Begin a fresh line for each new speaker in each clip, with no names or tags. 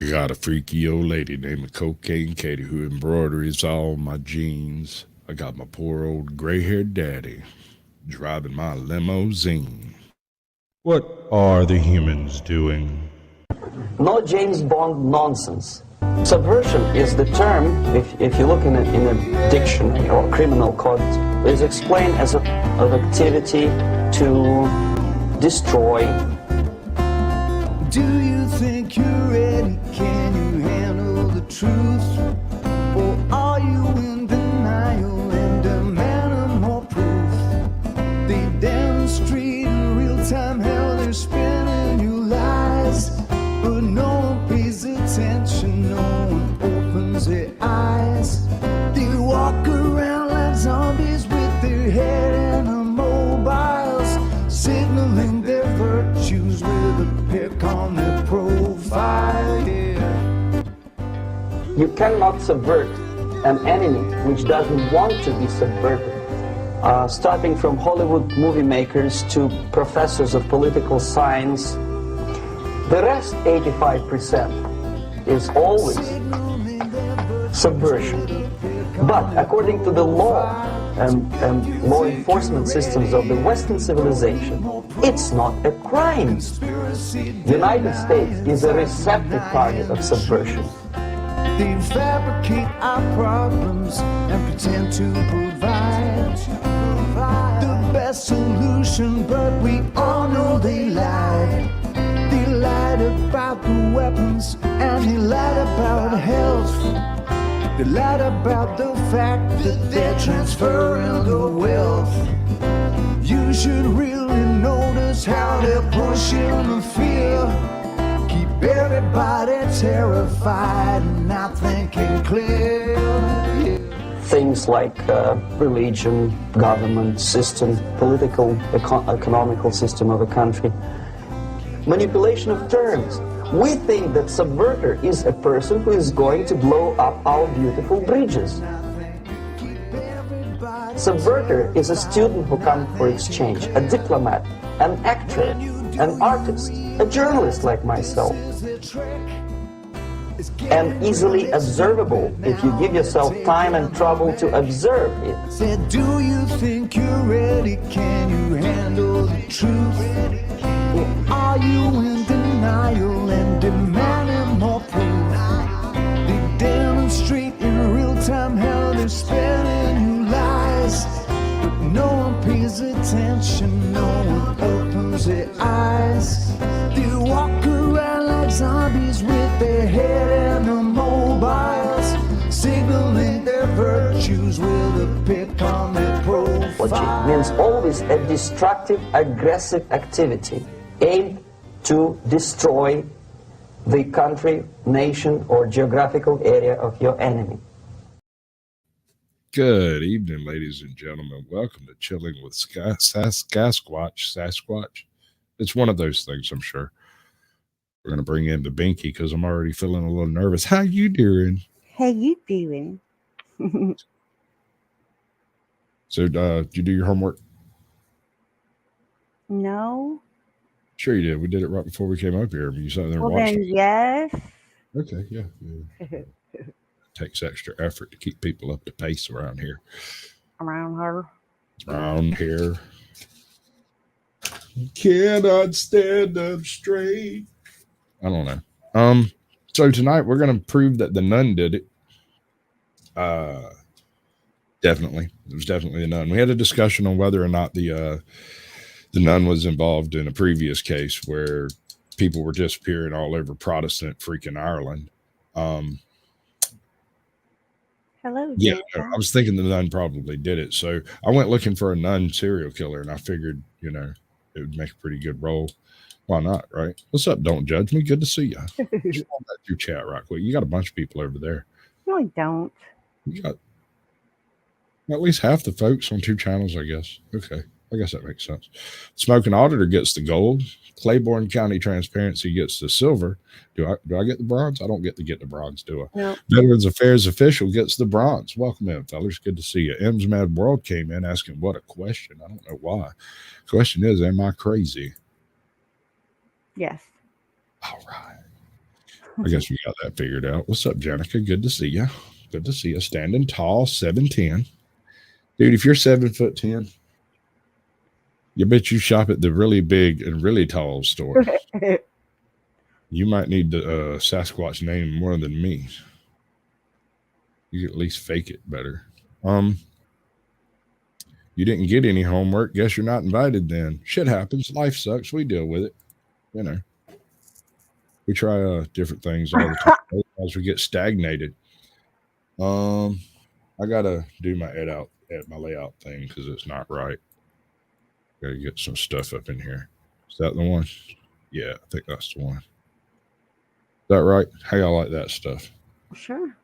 I got a freaky old lady named Cocaine Katie who embroiders all my jeans. I got my poor old gray-haired daddy driving my limousine. What are the humans doing?
No James Bond nonsense. Subversion is the term, if you look in a dictionary or criminal code, is explained as an activity to destroy.
Do you think you're ready? Can you handle the truth? Or are you in denial and demanding more proof? They demonstrate in real time how they're spinning your lies, but no one pays attention, no one opens their eyes. They walk around like zombies with their head in the mobiles, signaling their virtues with a pick on their profile. Yeah.
You cannot subvert an enemy which doesn't want to be subverted. Starting from Hollywood movie makers to professors of political science, the rest, 85%, is always subversion. But according to the law and law enforcement systems of the Western civilization, it's not a crime. The United States is a receptive target of subversion.
They fabricate our problems and pretend to provide the best solution, but we all know they lied. They lied about the weapons and they lied about health. They lied about the fact that they're transferring the wealth. You should really notice how they're pushing the fear. Keep everybody terrified and not thinking clear. Yeah.
Things like religion, government system, political, economical system of a country. Manipulation of terms. We think that subverter is a person who is going to blow up our beautiful bridges. Subverter is a student who comes for exchange, a diplomat, an actor, an artist, a journalist like myself. And easily observable if you give yourself time and trouble to observe it.
Said, do you think you're ready? Can you handle the truth? Or are you in denial and demanding more proof? They demonstrate in real time how they're spinning you lies, but no one pays attention, no one opens their eyes. They walk around like zombies with their head in the mobiles, signaling their virtues with a pick on their profile.
What means always a destructive, aggressive activity aimed to destroy the country, nation, or geographical area of your enemy.
Good evening, ladies and gentlemen. Welcome to Chilling with Sasquatch. It's one of those things, I'm sure. We're going to bring in the Binky because I'm already feeling a little nervous. How you doing?
How you doing?
So, did you do your homework?
No.
Sure you did. We did it right before we came up here. You sat there and
Well,
watched
then,
it.
yes.
Okay, yeah. Takes extra effort to keep people up to pace around here. Around here. You cannot stand up straight. I don't know. So tonight we're going to prove that the nun did it. Definitely. It was definitely the nun. We had a discussion on whether or not the nun was involved in a previous case where people were disappearing all over Protestant freaking Ireland.
Hello,
Yeah,
Jennifer.
I was thinking the nun probably did it. So I went looking for a nun serial killer, and I figured, it would make a pretty good role. Why not, right? What's up? Don't judge me. Good to see you. Just want that through chat right quick. You got a bunch of people over there.
No, I don't.
You got at least half the folks on two channels, I guess. Okay. I guess that makes sense. Smoking Auditor gets the gold. Claiborne County Transparency gets the silver. Do I get the bronze? I don't get the bronze, do I?
No.
Veterans Affairs Official gets the bronze. Welcome in, fellas. Good to see you. M's Mad World came in asking what a question. I don't know why. Question is, am I crazy?
Yes.
All right. I guess we got that figured out. What's up, Jenica? Good to see you. Good to see you. Standing tall, 7'10". Dude, if you're 7'10", you bet you shop at the really big and really tall store. You might need the Sasquatch name more than me. You can at least fake it better. You didn't get any homework. Guess you're not invited then. Shit happens. Life sucks. We deal with it. You know. We try different things all the time. Otherwise we get stagnated. I gotta do my my layout thing because it's not right. Gotta get some stuff up in here. Is that the one? Yeah, I think that's the one. Is that right? How y'all like that stuff?
Sure.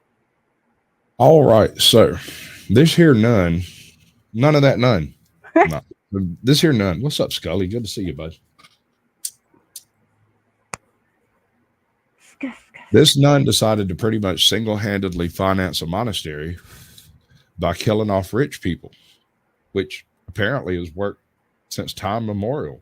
All right, so this here none of that none. No. This here none. What's up, Scully? Good to see you, bud. This nun decided to pretty much single-handedly finance a monastery by killing off rich people, which apparently has worked since time memorial.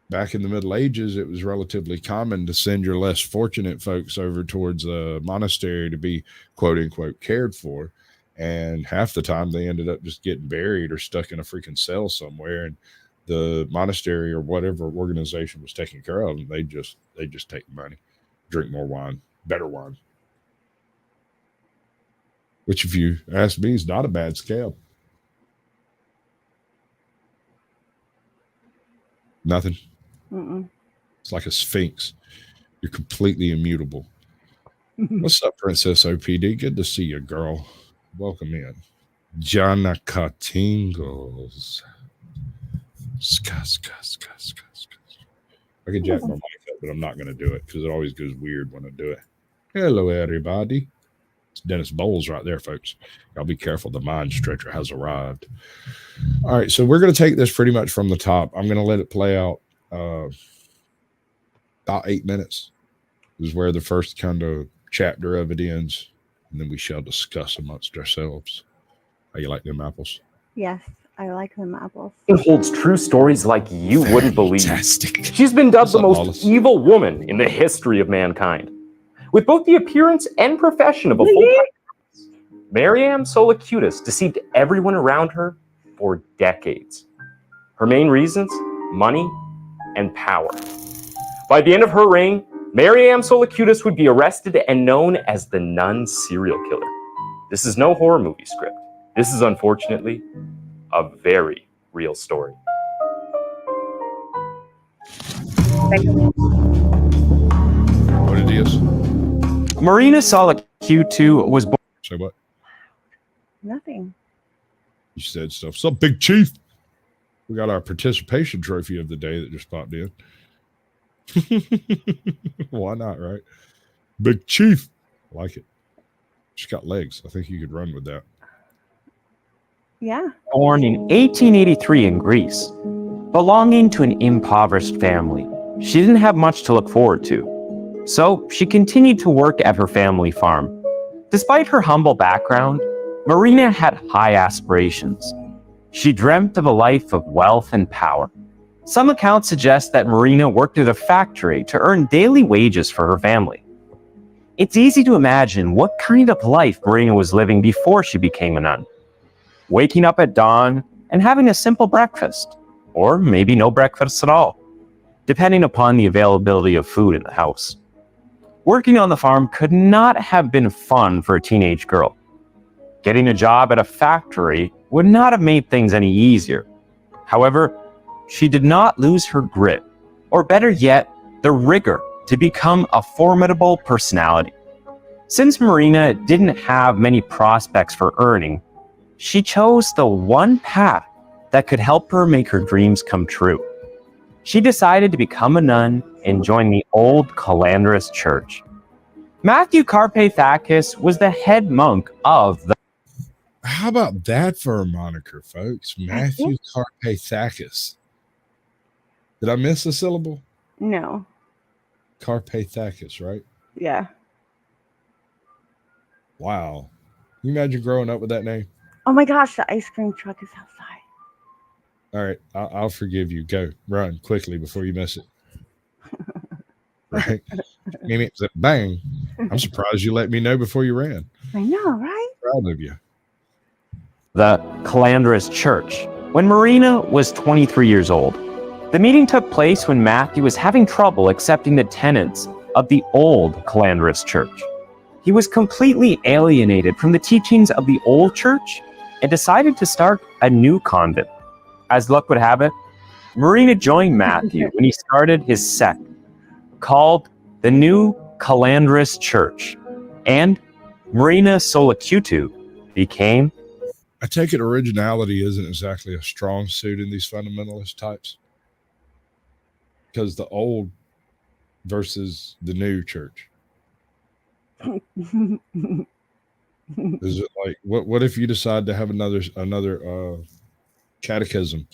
Back in the Middle Ages, it was relatively common to send your less fortunate folks over towards a monastery to be quote unquote cared for. And half the time they ended up just getting buried or stuck in a freaking cell somewhere. And the monastery or whatever organization was taking care of them, they just take money, drink more wine, better wine. Which, if you ask me, is not a bad scale. Nothing.
Mm-mm.
It's like a sphinx. You're completely immutable. What's up, Princess OPD? Good to see you, girl. Welcome in. Janica Tingles. I could jack my mic up, but I'm not going to do it because it always goes weird when I do it. Hello, everybody. It's Dennis Bowles right there, folks. Y'all be careful. The mind stretcher has arrived. All right, so we're going to take this pretty much from the top. I'm going to let it play out about 8 minutes. This is where the first kind of chapter of it ends, and then we shall discuss amongst ourselves. How you like them apples?
Yes, I like them apples.
It holds true stories like you wouldn't believe.
Fantastic.
She's been dubbed the
What's up,
most
Wallace?
evil woman in the history of mankind. With both the appearance and profession of a full-time Mariam Solacutis deceived everyone around her for decades. Her main reasons? Money and power. By the end of her reign, Mariam Solacutis would be arrested and known as the nun serial killer. This is no horror movie script. This is, unfortunately, a very real story.
What it is?
Marina Solacutis was born.
Say what?
Nothing.
You said stuff. What's up, Big Chief? We got our participation trophy of the day that just popped in. Why not, right? Big Chief. I like it. She's got legs. I think you could run with that.
Yeah.
Born in 1883 in Greece, belonging to an impoverished family. She didn't have much to look forward to, so she continued to work at her family farm. Despite her humble background, Marina had high aspirations. She dreamt of a life of wealth and power. Some accounts suggest that Marina worked at a factory to earn daily wages for her family. It's easy to imagine what kind of life Marina was living before she became a nun. Waking up at dawn and having a simple breakfast, or maybe no breakfast at all, depending upon the availability of food in the house. Working on the farm could not have been fun for a teenage girl. Getting a job at a factory would not have made things any easier. However, she did not lose her grit, or better yet, the rigor to become a formidable personality. Since Marina didn't have many prospects for earning, she chose the one path that could help her make her dreams come true. She decided to become a nun and join the old Calandrus church. Matthew Carpathakis was the head monk of the...
How about that for a moniker, folks? Matthew Carpathakis. Did I miss a syllable?
No.
Carpathakis, right?
Yeah.
Wow. Can you imagine growing up with that name?
Oh my gosh, the ice cream truck is outside.
All right, I'll forgive you. Go, run quickly before you miss it. right? And it's a bang. I'm surprised you let me know before you ran.
I know, right?
Proud of you.
The Calandrous Church. When Marina was 23 years old, the meeting took place when Matthew was having trouble accepting the tenets of the old Calandrous Church. He was completely alienated from the teachings of the old church and decided to start a new convent. As luck would have it, Marina joined Matthew when he started his sect called the New Calandrous Church, and Marina Solacutu became.
I take it originality isn't exactly a strong suit in these fundamentalist types, because the old versus the new church. Is it like what if you decide to have another catechism?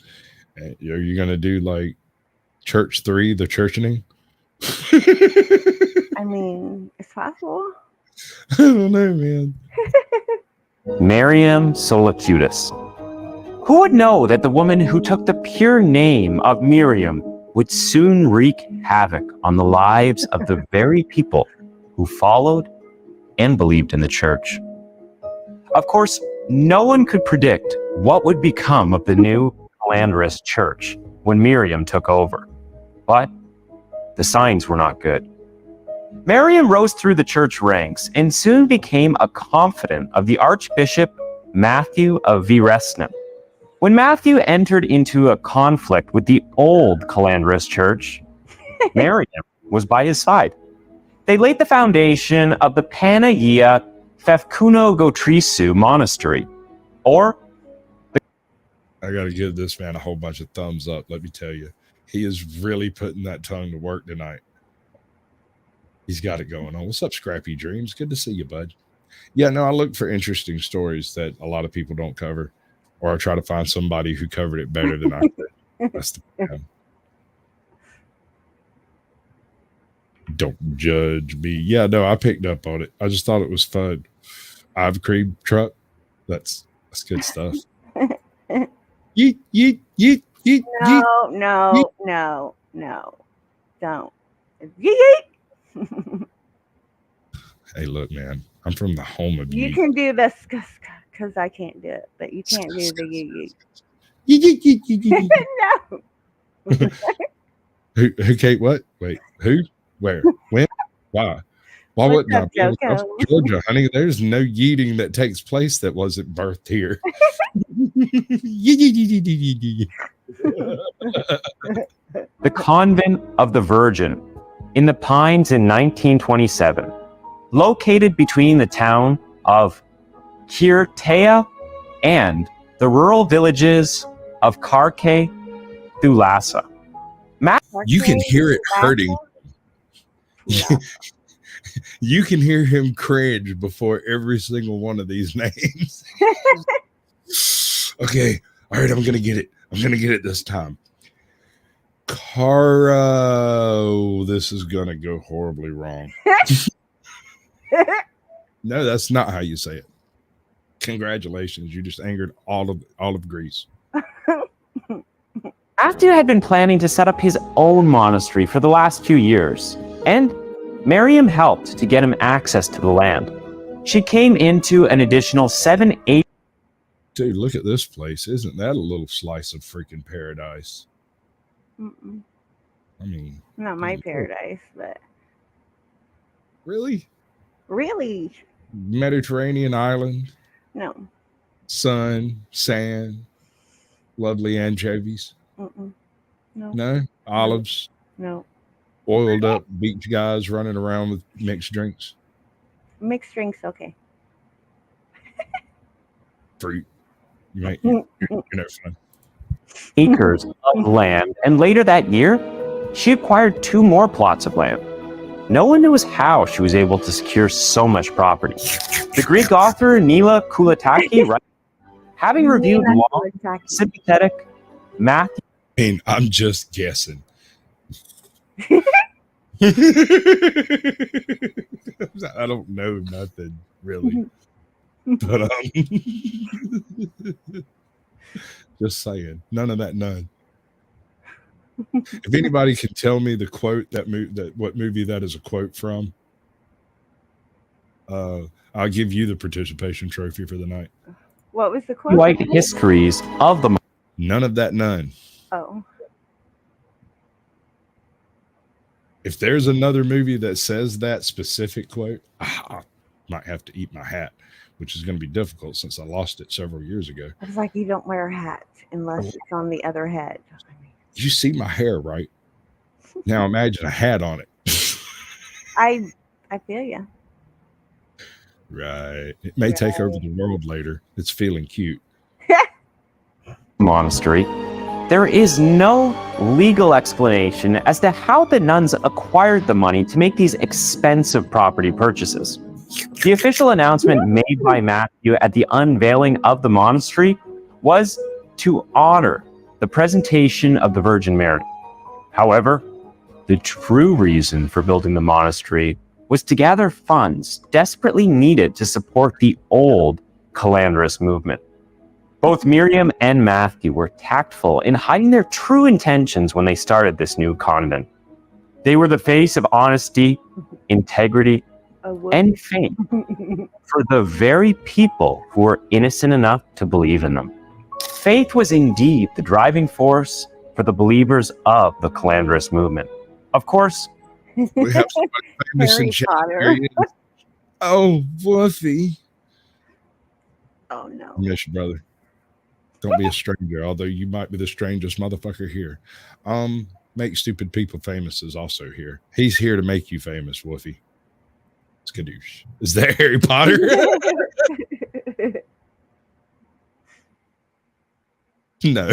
Are you going to do like Church 3, the churching?
I mean, it's possible.
I don't know, man.
Miriam Solacutus. Who would know that the woman who took the pure name of Miriam would soon wreak havoc on the lives of the very people who followed and believed in the church? Of course, no one could predict what would become of the new Calandrous Church when Miriam took over. But the signs were not good. Miriam rose through the church ranks and soon became a confidant of the Archbishop Matthew of Viresnam. When Matthew entered into a conflict with the old Calandrous Church, Miriam was by his side. They laid the foundation of the Panagia Fefkuno Gotrisu Monastery, or
I got to give this man a whole bunch of thumbs up. Let me tell you, he is really putting that tongue to work tonight. He's got it going on. What's up, Scrappy Dreams? Good to see you, bud. Yeah, no, I look for interesting stories that a lot of people don't cover, or I try to find somebody who covered it better than I did. That's the plan. Don't judge me. Yeah, no, I picked up on it. I just thought it was fun. I've cream truck. That's good stuff. Yeet, yeet, yeet, yeet, yeet.
No. Don't. Yeet.
Hey, look, man. I'm from the home of
You
yeet.
can do this because I can't do it, but you can't do the yeet.
Yeet, yeet, yeet, yeet, yeet.
No.
Who Kate, what? Wait, who? Where? When? Why? Why
What's
wouldn't I
up,
be able to go
Joko?
to Georgia, honey? There's no yeeting that takes place that wasn't birthed here.
the Convent of the Virgin in the Pines in 1927, located between the town of Kirtea and the rural villages of Karke, Thulasa.
You can hear it hurting.
Yeah.
You can hear him cringe before every single one of these names. Okay. All right. I'm going to get it. I'm going to get it this time. Caro. This is going to go horribly wrong. No, that's not how you say it. Congratulations. You just angered all of Greece.
Matthew had been planning to set up his own monastery for the last few years, and Miriam helped to get him access to the land. She came into an additional 7-8.
Dude, look at this place. Isn't that a little slice of freaking paradise?
Mm-mm.
I mean,
Not my paradise, but
really?
really,
Mediterranean island,
no.
sun, sand, lovely anchovies.
Mm-mm. No.
No? Olives,
No.
oiled up beach guys running around with mixed drinks,
Mixed drinks, okay.
fruit. You're no fun.
acres of land, and later that year, she acquired 2 more plots of land. No one knows how she was able to secure so much property. The Greek author Nila Koulataki, having reviewed long, sympathetic Matthew.
I mean, I'm just guessing. I don't know nothing really, but just saying, none of that, none. If anybody can tell me the quote what movie that is a quote from, I'll give you the participation trophy for the night.
What was the quote?
White histories of the
None of that. None.
Oh,
If there's another movie that says that specific quote, I might have to eat my hat, which is going to be difficult since I lost it several years ago.
it's like you don't wear a hat unless it's on the other head.
You see my hair, right? Now imagine a hat on it.
I feel you.
Right. It may take over the world later. It's feeling cute.
monastery, there is no legal explanation as to how the nuns acquired the money to make these expensive property purchases. The official announcement made by Matthew at the unveiling of the monastery was to honor the presentation of the Virgin Mary. However, the true reason for building the monastery was to gather funds desperately needed to support the old Calandrus movement. Both Miriam and Matthew were tactful in hiding their true intentions when they started this new convent. They were the face of honesty, integrity, and faith for the very people who were innocent enough to believe in them. Faith was indeed the driving force for the believers of the Calandrus movement. Of course,
We have somebody famous
Harry
in chat.
Potter.
There he is. Oh, Woofy.
Oh no.
Yes, brother. Don't be a stranger, although you might be the strangest motherfucker here. Make stupid people famous is also here. He's here to make you famous, Woofy. Skadoosh. Is that Harry Potter? No,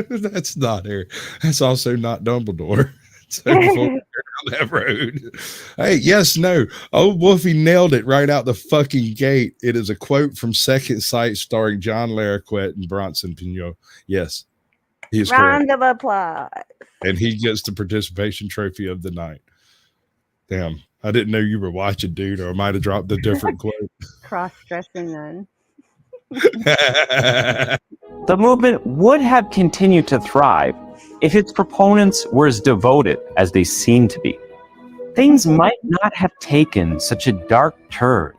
that's not Harry. That's also not Dumbledore. So before we go down that road. Hey, yes, no. Oh, Woofy nailed it right out the fucking gate. It is a quote from Second Sight starring John Larroquette and Bronson Pinot. Yes, he is correct.
Round of applause.
And he gets the participation trophy of the night. Damn, I didn't know you were watching, dude, or I might have dropped a different quote.
Cross-dressing nun.
the movement would have continued to thrive if its proponents were as devoted as they seemed to be. Things might not have taken such a dark turn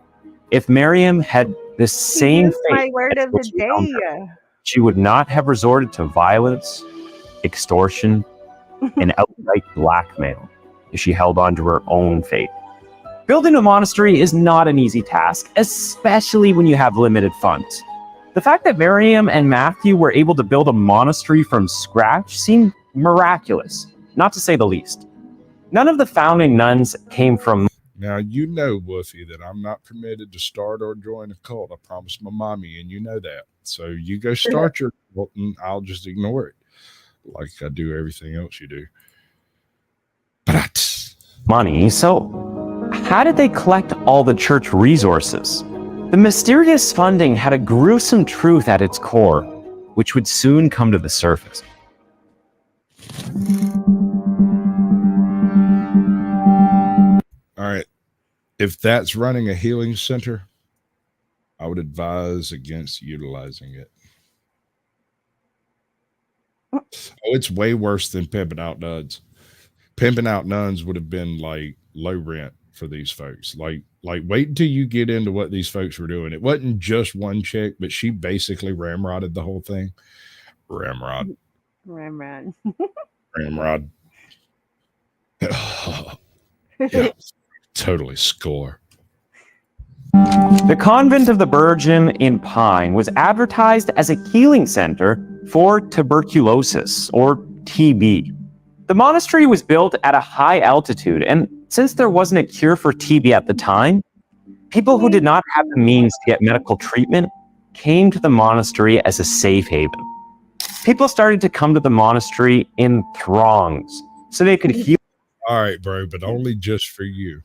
if Miriam had the same
Use my
faith
word
as
of
what
the
she found
day.
her. She would not have resorted to violence, extortion, and outright blackmail if she held on to her own faith. Building a monastery is not an easy task, especially when you have limited funds. The fact that Miriam and Matthew were able to build a monastery from scratch seemed miraculous, not to say the least. None of the founding nuns came from...
Now, you know, Woofy, that I'm not permitted to start or join a cult. I promised my mommy, and you know that. So you go start your cult, and I'll just ignore it like I do everything else you do. But
money, so how did they collect all the church resources? The mysterious funding had a gruesome truth at its core, which would soon come to the surface.
all right, if that's running a healing center, I would advise against utilizing it. Oh, it's way worse than pimping out nuns. Pimping out nuns would have been like low rent for these folks. Like wait until you get into what these folks were doing. It wasn't just one chick, but she basically ramrodded the whole thing. Ramrod. Yeah, totally score.
The Convent of the Virgin in Pine was advertised as a healing center for tuberculosis, or TB. The monastery was built at a high altitude, and since there wasn't a cure for TB at the time, people who did not have the means to get medical treatment came to the monastery as a safe haven. People started to come to the monastery in throngs so they could heal.
All right, bro, but only just for you.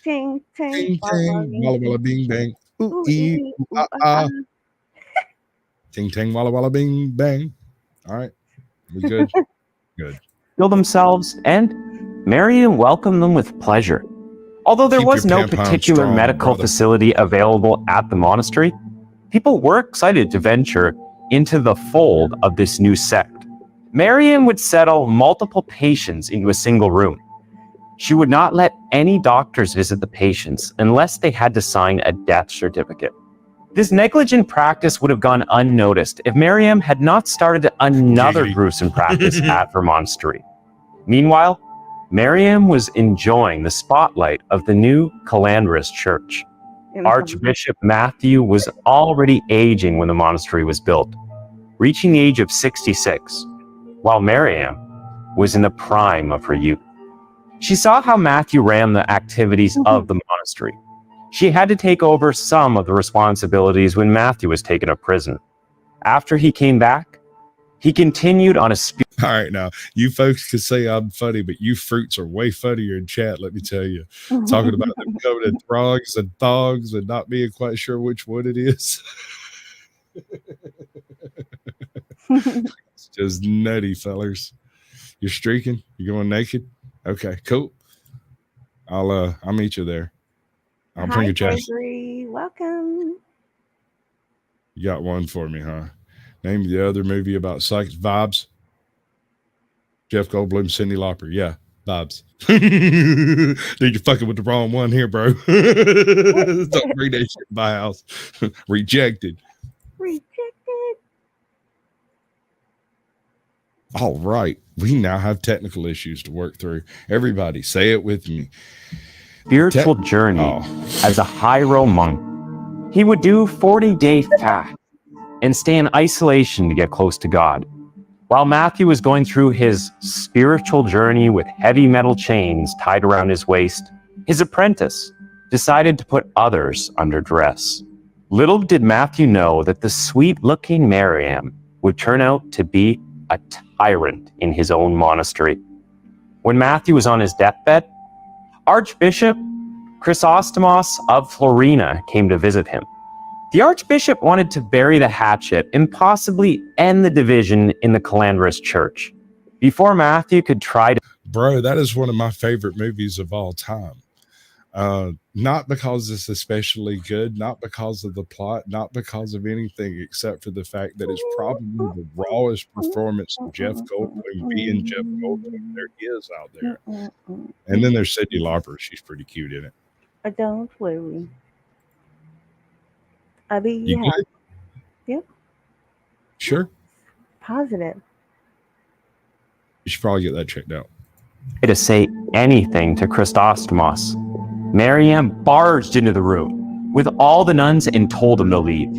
Ting, ting,
Ting,
walla,
ting, walla, walla, bing, bang. Ooh,
ooh,
ee,
ee,
ooh,
ooh,
ah, ah. Ting, ting, walla, walla, bing, bang. All right, we good? Good.
heal themselves, and Miriam welcomed them with pleasure. Although there
Keep
was
your
no
pom-pom
particular
strong,
medical
brother.
facility available at the monastery, people were excited to venture into the fold of this new sect. Mariam would settle multiple patients into a single room. She would not let any doctors visit the patients unless they had to sign a death certificate. This negligent practice would have gone unnoticed if Mariam had not started another
Giggity.
gruesome practice at her monastery. Meanwhile, Mariam was enjoying the spotlight of the new Calandrus church. Archbishop Matthew was already aging when the monastery was built, reaching the age of 66, while Mariam was in the prime of her youth. She saw how Matthew ran the activities of the monastery. She had to take over some of the responsibilities when Matthew was taken to prison. After he came back, he continued on a
All right, now, you folks can say I'm funny, but you fruits are way funnier in chat, let me tell you. Talking about them coming in throngs and thongs and not being quite sure which one it is. It's just nutty, fellers. You're streaking? You going naked? Okay, cool. I'll meet you there. I'll bring
Hi,
a chat.
Gregory. Welcome.
You got one for me, huh? Name the other movie about psych vibes. Jeff Goldblum, Cyndi Lauper. Yeah, vibes. Dude, you're fucking with the wrong one here, bro. Don't bring that shit in my house. Rejected.
Rejected.
All right. We now have technical issues to work through. Everybody, say it with me.
spiritual journey as a Hiro monk. He would do 40-day fast and stay in isolation to get close to God. While Matthew was going through his spiritual journey with heavy metal chains tied around his waist, his apprentice decided to put others under duress. Little did Matthew know that the sweet-looking Mariam would turn out to be a tyrant in his own monastery. When Matthew was on his deathbed, Archbishop Chrysostomos of Florina came to visit him. The Archbishop wanted to bury the hatchet and possibly end the division in the Calandrus Church. Before Matthew could try to...
Bro, that is one of my favorite movies of all time. Not because it's especially good, not because of the plot, not because of anything except for the fact that it's probably the rawest performance of Jeff Goldblum being Jeff Goldblum there is out there. And then there's Cyndi Lauper. She's pretty cute in it.
Don't worry. Abby,
You
yeah.
good?
Yep.
Sure.
Positive.
You should probably get that checked out.
to say anything to Chrysostomos. Mariam barged into the room with all the nuns and told them to leave.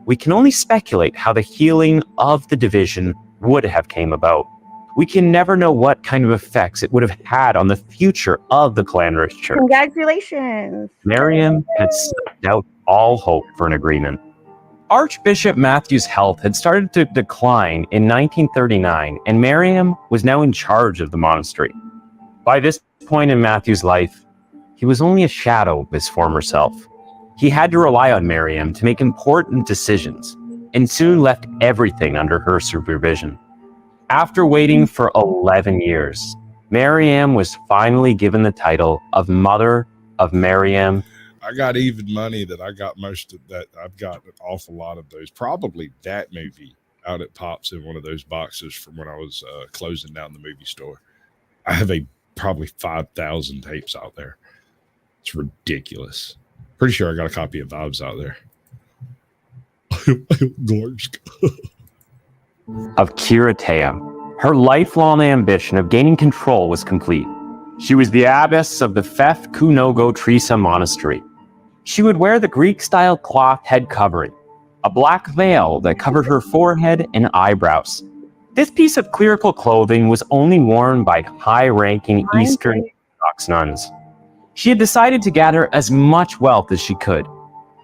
We can only speculate how the healing of the division would have came about. We can never know what kind of effects it would have had on the future of the Calandrus Church.
Congratulations.
Mariam had snuffed out all hope for an agreement. Archbishop Matthew's health had started to decline in 1939, and Mariam was now in charge of the monastery. By this point in Matthew's life, he was only a shadow of his former self. He had to rely on Mariam to make important decisions, and soon left everything under her supervision. After waiting for 11 years, Mariam was finally given the title of Mother of Mariam.
I got even money that I got most of that. I've got an awful lot of those. Probably that movie out at Pops in one of those boxes from when I was closing down the movie store. I have probably 5,000 tapes out there. It's ridiculous. Pretty sure I got a copy of Vibes out there.
Of Kiratea. Her lifelong ambition of gaining control was complete. She was the abbess of the Fef Kunogo Trisa Monastery. She would wear the Greek-style cloth head covering, a black veil that covered her forehead and eyebrows. This piece of clerical clothing was only worn by high-ranking Eastern Orthodox nuns. She had decided to gather as much wealth as she could.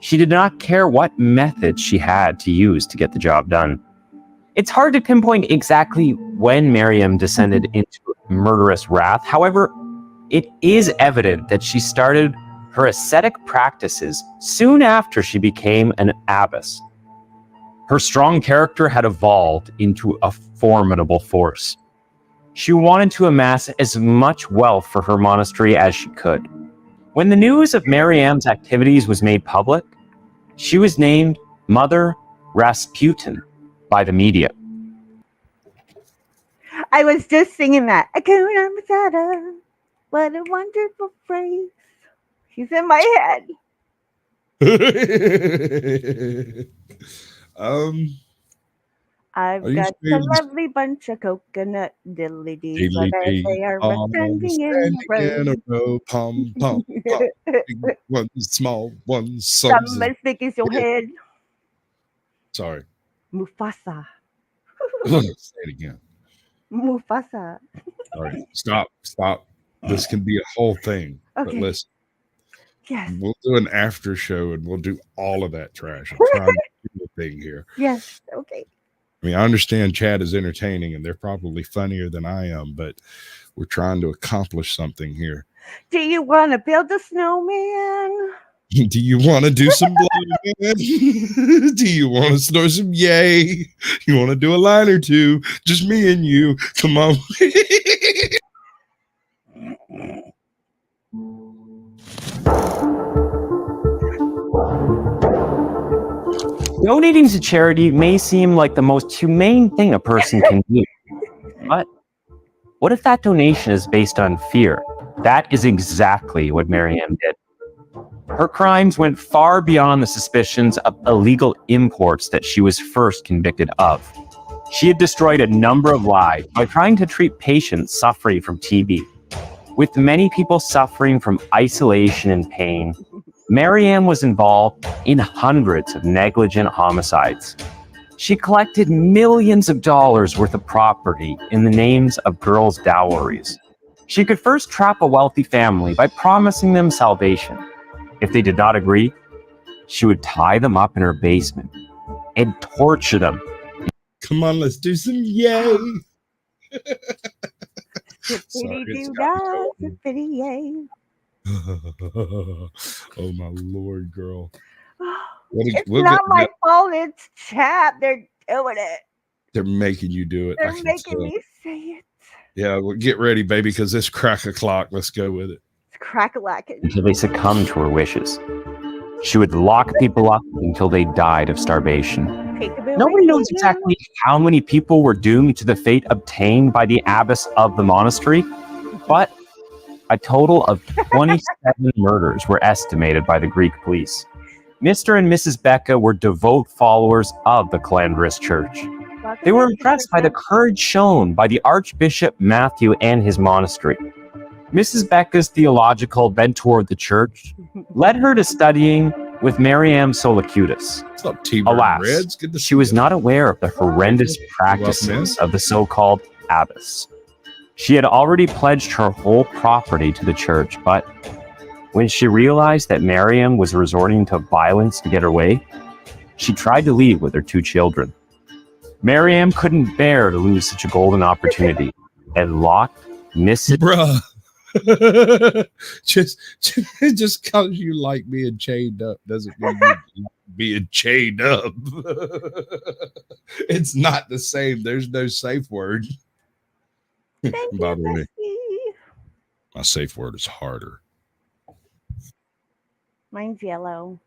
She did not care what method she had to use to get the job done. It's hard to pinpoint exactly when Mariam descended into murderous wrath. However, it is evident that she started her ascetic practices soon after she became an abbess. Her strong character had evolved into a formidable force. She wanted to amass as much wealth for her monastery as she could. When the news of Mariam's activities was made public, she was named Mother Rasputin by the media.
I was just singing that. Hakuna Matata. What a wonderful phrase. She's in my head. I've
Are you
got a
screaming?
lovely bunch of coconut diddly dees.
Diddly
There
dee,
they are
all
standing in a
standing in a
row.
row, pom pom pom. Big one, small one,
Some
some.
as big as your head.
Sorry.
Mufasa.
Say it again.
Mufasa.
All right. Stop. This can be a whole thing. But
Okay.
listen,
Yes.
we'll do an after show and we'll do all of that trash. I'm trying to do a thing here.
Yes. Okay.
I mean, I understand Chad is entertaining and they're probably funnier than I am, but we're trying to accomplish something here.
Do you want to build a snowman?
Do you want to do some blood? Do you want to snort some yay? You want to do a line or two? Just me and you. Come on.
Donating to charity may seem like the most humane thing a person can do. But what if that donation is based on fear? That is exactly what Marianne did. Her crimes went far beyond the suspicions of illegal imports that she was first convicted of. She had destroyed a number of lives by trying to treat patients suffering from TB. With many people suffering from isolation and pain, Marianne was involved in hundreds of negligent homicides. She collected millions of dollars worth of property in the names of girls' dowries. She could first trap a wealthy family by promising them salvation. If they did not agree, she would tie them up in her basement and torture them.
Come on, let's do some yay.
Zippity-doo-dah, zippity-yay.
Oh my Lord, girl.
It's not my fault. It's chat. They're doing it.
They're making you do it.
They're making me say it.
Yeah, well, get ready, baby, because it's crack o'clock. Let's go with it.
It's crack-a-lackin'.
Until they succumbed to her wishes. She would lock people up until they died of starvation. Nobody knows exactly how many people were doomed to the fate obtained by the abbess of the monastery, but a total of 27 murders were estimated by the Greek police. Mr. and Mrs. Becca were devout followers of the Calandrist Church. They were impressed by the courage shown by the Archbishop Matthew and his monastery. Mrs. Becca's theological bent toward the church led her to studying with Mariam Solocutus. Alas, she was not aware of the horrendous practices of the so-called abbess. She had already pledged her whole property to the church, but when she realized that Mariam was resorting to violence to get her way, she tried to leave with her 2 children. Mariam couldn't bear to lose such a golden opportunity and locked Mrs.
Bruh. just because you like being chained up doesn't mean you like being chained up. It's not the same. There's no safe word. By the way, my safe word is harder.
Mine's yellow.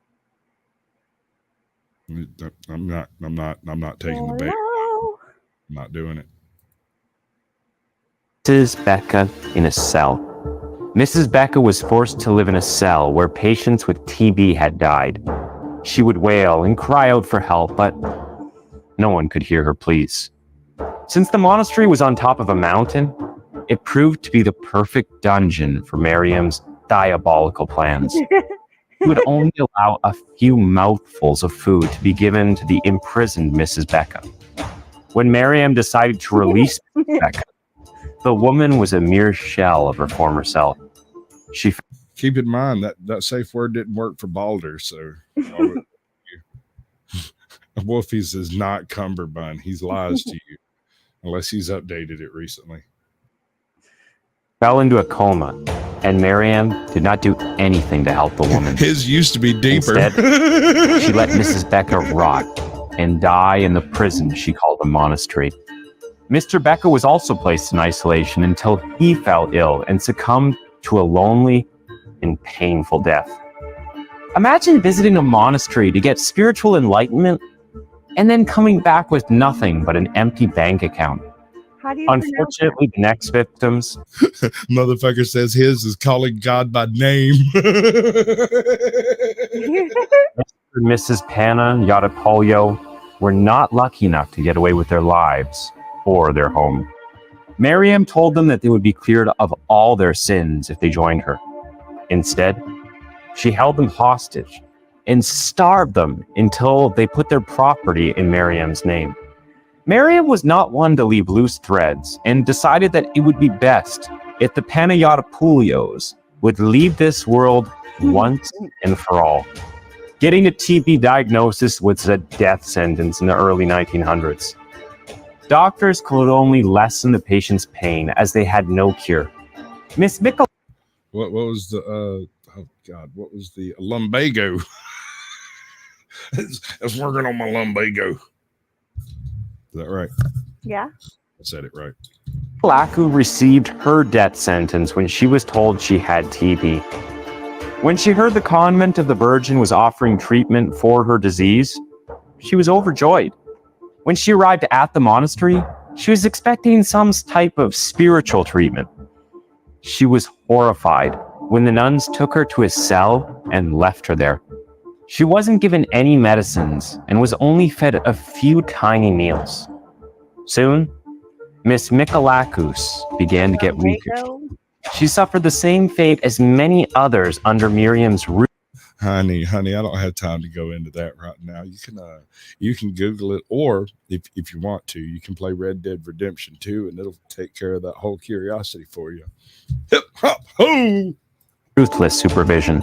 I'm not taking the bait. I'm not doing it.
Mrs. Becca in a cell. Mrs. Becca was forced to live in a cell where patients with TB had died. She would wail and cry out for help, but no one could hear her pleas. Since the monastery was on top of a mountain, it proved to be the perfect dungeon for Mariam's diabolical plans. She would only allow a few mouthfuls of food to be given to the imprisoned Mrs. Becca. When Mariam decided to release Mrs. Becca, the woman was a mere shell of her former self. She
keep in mind that safe word didn't work for Balder, so Wolfies is not Cumberbund. He's lies to you unless he's updated it recently.
Fell into a coma, and Mariam did not do anything to help the woman.
His used to be deeper.
Instead, she let Mrs. Becca rot and die in the prison she called a monastery. Mr. Becca was also placed in isolation until he fell ill and succumbed to a lonely and painful death. Imagine visiting a monastery to get spiritual enlightenment and then coming back with nothing but an empty bank account.
How do you pronounce it?
Unfortunately, the next victims,
Motherfucker says his is calling God by name.
Mrs. Panna Yadapolio, were not lucky enough to get away with their lives or their home. Miriam told them that they would be cleared of all their sins if they joined her. Instead, she held them hostage and starved them until they put their property in Miriam's name. Miriam was not one to leave loose threads and decided that it would be best if the Panayotopoulos would leave this world once and for all. Getting a TB diagnosis was a death sentence in the early 1900s. Doctors could only lessen the patient's pain as they had no cure. Miss Mickle.
What was the what was the lumbago? It's working on my lumbago. Is that right?
Yeah.
I said it right.
Laku received her death sentence when she was told she had TB. When she heard the convent of the Virgin was offering treatment for her disease, she was overjoyed. When she arrived at the monastery, she was expecting some type of spiritual treatment. She was horrified when the nuns took her to a cell and left her there. She wasn't given any medicines and was only fed a few tiny meals. Soon, Miss Mikalakis began to get weaker. She suffered the same fate as many others under Miriam's roof.
Honey, I don't have time to go into that right now. You can Google it, or if you want to, you can play Red Dead Redemption 2, and it'll take care of that whole curiosity for you. Hip hop ho!
Ruthless supervision.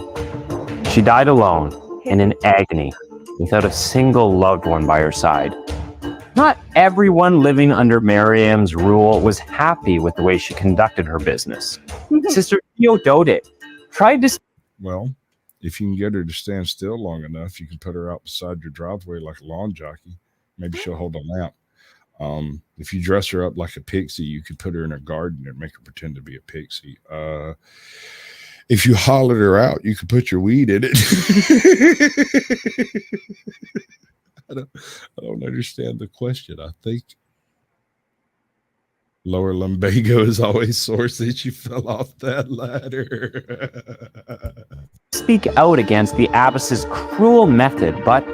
She died alone and in agony, without a single loved one by her side. Not everyone living under Miriam's rule was happy with the way she conducted her business. Sister Theodode tried to...
Well, if you can get her to stand still long enough, you can put her out beside your driveway like a lawn jockey. Maybe she'll hold a lamp. If you dress her up like a pixie, you could put her in a garden and make her pretend to be a pixie. If you hollered her out, you could put your weed in it. I don't understand the question. I think lower lumbago is always sore since you fell off that ladder.
Speak out against the abbess's cruel method, but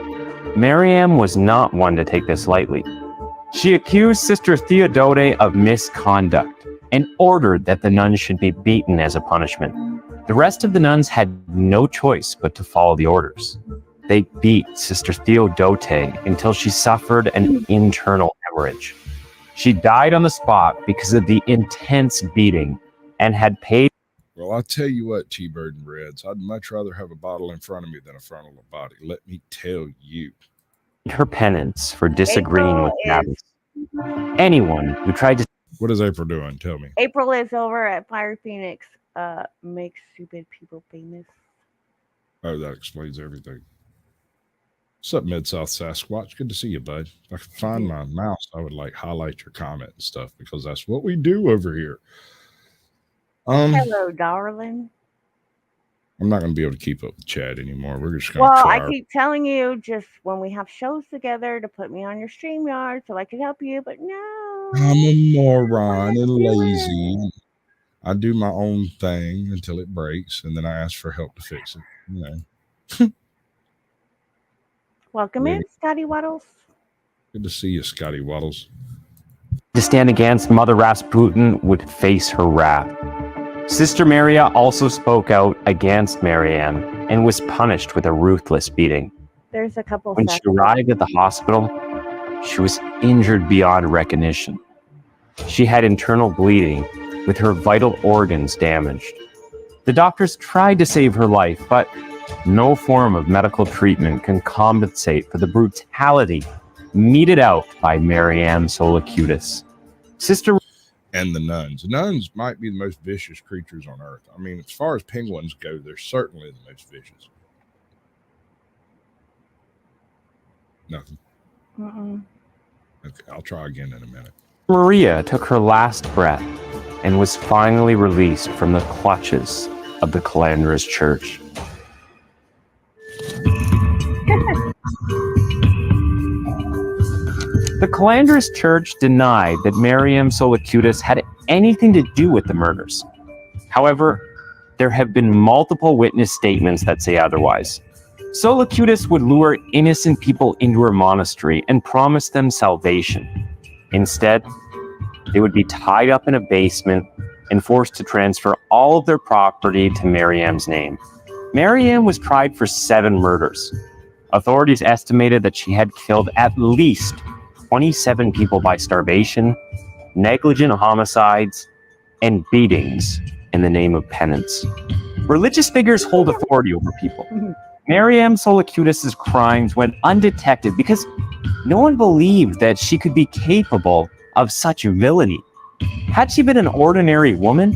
Miriam was not one to take this lightly. She accused Sister Theodode of misconduct and ordered that the nuns should be beaten as a punishment. The rest of the nuns had no choice but to follow the orders. They beat Sister Theodode until she suffered an internal hemorrhage. She died on the spot because of the intense beating and had paid.
Well, I'll tell you what, T-Bird and Reds, I'd much rather have a bottle in front of me than a frontal body. Let me tell you.
Her penance for disagreeing with the abbess. Anyone who tried to...
What is April doing? Tell me.
April is over at Fire Phoenix. Makes stupid people famous.
Oh, that explains everything. What's up, Mid-South Sasquatch? Good to see you, bud. If I could find my mouse, I would like highlight your comment and stuff because that's what we do over here.
Hello, darling.
I'm not going to be able to keep up with Chad anymore. We're just going to
Well,
try.
I keep telling you just when we have shows together to put me on your StreamYard so I can help you, but no.
I'm a moron and lazy. I do my own thing until it breaks, and then I ask for help to fix it. You know.
Welcome in, Scotty Waddles.
Good to see you, Scotty Waddles.
To stand against Mother Rasputin would face her wrath. Sister Maria also spoke out against Marianne and was punished with a ruthless beating.
There's a couple.
When she arrived at the hospital, she was injured beyond recognition. She had internal bleeding, with her vital organs damaged. The doctors tried to save her life, but no form of medical treatment can compensate for the brutality meted out by Marianne Solacutis. Sister
and the nuns. Nuns might be the most vicious creatures on earth. I mean, as far as penguins go, they're certainly the most vicious. Nothing. Okay, I'll try again in a minute.
Maria took her last breath and was finally released from the clutches of the Calandras Church. The Calandrus Church denied that Miriam Solacutis had anything to do with the murders. However, there have been multiple witness statements that say otherwise. Solacutis would lure innocent people into her monastery and promise them salvation. Instead, they would be tied up in a basement and forced to transfer all of their property to Miriam's name. Miriam was tried for 7 murders. Authorities estimated that she had killed at least 27 people by starvation, negligent homicides, and beatings in the name of penance. Religious figures hold authority over people. Miriam Solacutis' crimes went undetected because no one believed that she could be capable of such villainy. Had she been an ordinary woman,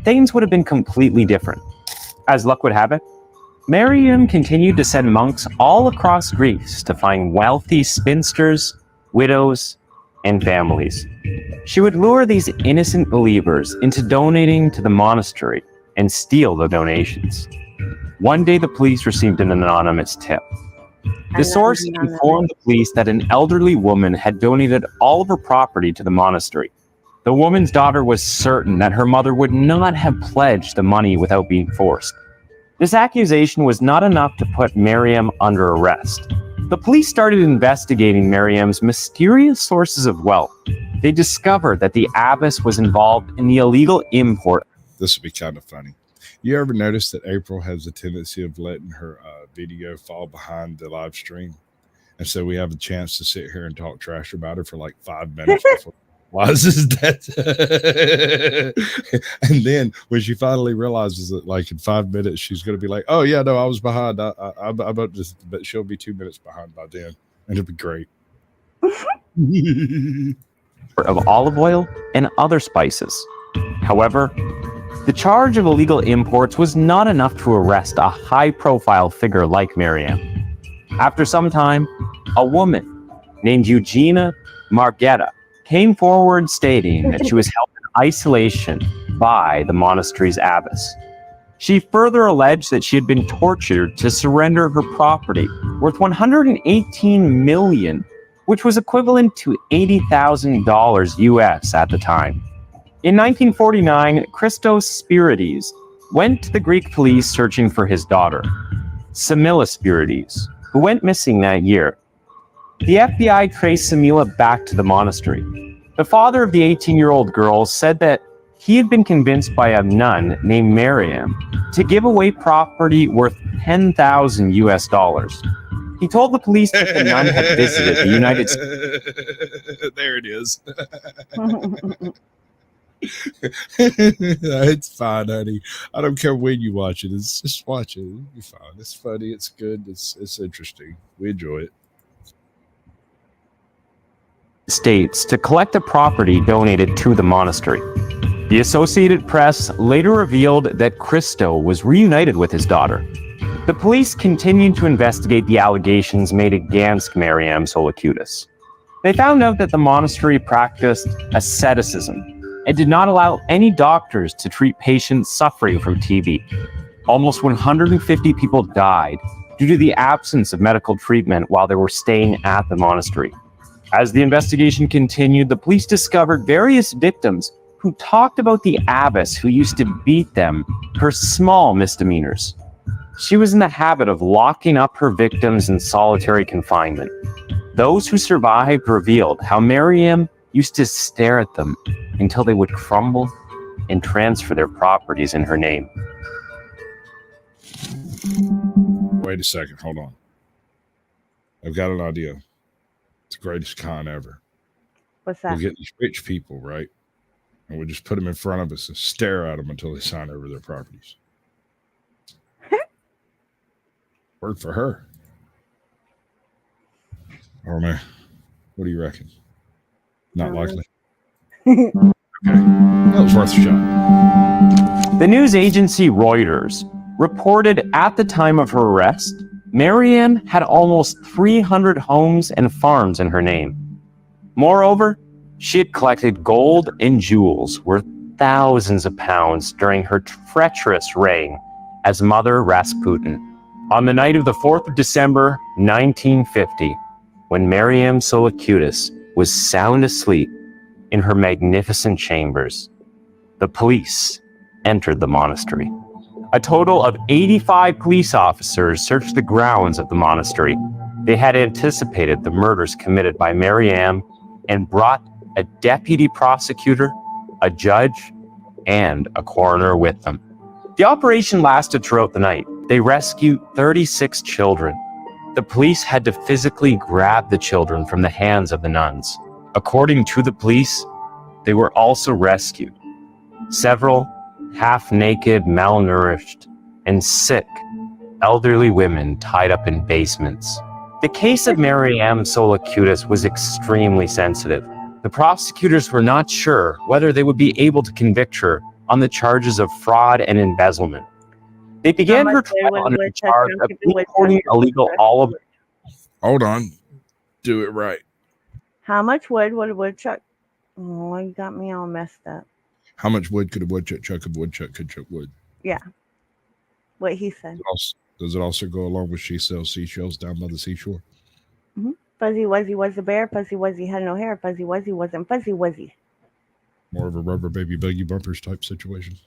things would have been completely different. As luck would have it, Miriam continued to send monks all across Greece to find wealthy spinsters, widows, and families. She would lure these innocent believers into donating to the monastery and steal the donations. One day, the police received an anonymous tip. The source informed the police that an elderly woman had donated all of her property to the monastery. The woman's daughter was certain that her mother would not have pledged the money without being forced. This accusation was not enough to put Miriam under arrest. The police started investigating Miriam's mysterious sources of wealth. They discovered that the abbess was involved in the illegal import.
This would be kind of funny. You ever notice that April has a tendency of letting her video fall behind the live stream? And so we have a chance to sit here and talk trash about her for like 5 minutes before realizes that. And then when she finally realizes that, like in 5 minutes, she's going to be like, "Oh yeah, no, I was behind. I'm about just, but she'll be 2 minutes behind by then, and it'll be great."
Of olive oil and other spices. However, the charge of illegal imports was not enough to arrest a high-profile figure like Miriam. After some time, a woman named Eugenia Margetta came forward stating that she was held in isolation by the monastery's abbess. She further alleged that she had been tortured to surrender her property, worth $118 million, which was equivalent to $80,000 US at the time. In 1949, Christos Spirides went to the Greek police searching for his daughter, Samila Spirides, who went missing that year. The FBI traced Samila back to the monastery. The father of the 18-year-old girl said that he had been convinced by a nun named Miriam to give away property worth $10,000 US. He told the police that the nun had visited the United States.
There it is. It's fine, honey. I don't care when you watch it. It's just watch it. It'll be fine. It's funny. It's good. It's interesting. We enjoy it.
States to collect the property donated to the monastery. The Associated Press later revealed that Christo was reunited with his daughter. The police continued to investigate the allegations made against Miriam Solacutis. They found out that the monastery practiced asceticism and did not allow any doctors to treat patients suffering from TB. Almost 150 people died due to the absence of medical treatment while they were staying at the monastery. As the investigation continued, the police discovered various victims who talked about the abbess who used to beat them for small misdemeanors. She was in the habit of locking up her victims in solitary confinement. Those who survived revealed how Miriam used to stare at them until they would crumble and transfer their properties in her name.
Wait a second. Hold on. I've got an idea. It's the greatest con ever.
What's that?
We'll get these rich people, right? And we just put them in front of us and stare at them until they sign over their properties. Work for her. Or man, what do you reckon? Not likely. Okay. That was worth a shot.
The news agency Reuters reported at the time of her arrest, Miriam had almost 300 homes and farms in her name. Moreover, she had collected gold and jewels worth thousands of pounds during her treacherous reign as Mother Rasputin. On the night of the 4th of December, 1950, when Miriam Solacutis was sound asleep in her magnificent chambers. The police entered the monastery. A total of 85 police officers searched the grounds of the monastery. They had anticipated the murders committed by Mariam and brought a deputy prosecutor, a judge, and a coroner with them. The operation lasted throughout the night. They rescued 36 children. The police had to physically grab the children from the hands of the nuns. According to the police, they were also rescued. Several half-naked, malnourished, and sick elderly women tied up in basements. The case of Mariam Solacutis was extremely sensitive. The prosecutors were not sure whether they would be able to convict her on the charges of fraud and embezzlement. They began her trial under the charge of importing illegal olive.
Hold on. Do it right.
How much wood would a woodchuck? Oh, you got me all messed up.
How much wood could a woodchuck chuck if a woodchuck could chuck wood?
Yeah. What he said.
Does it also go along with she sells seashells down by the seashore?
Mm-hmm. Fuzzy Wuzzy was a bear. Fuzzy Wuzzy had no hair. Fuzzy Wuzzy wasn't Fuzzy Wuzzy.
More of a rubber baby buggy bumpers type situation.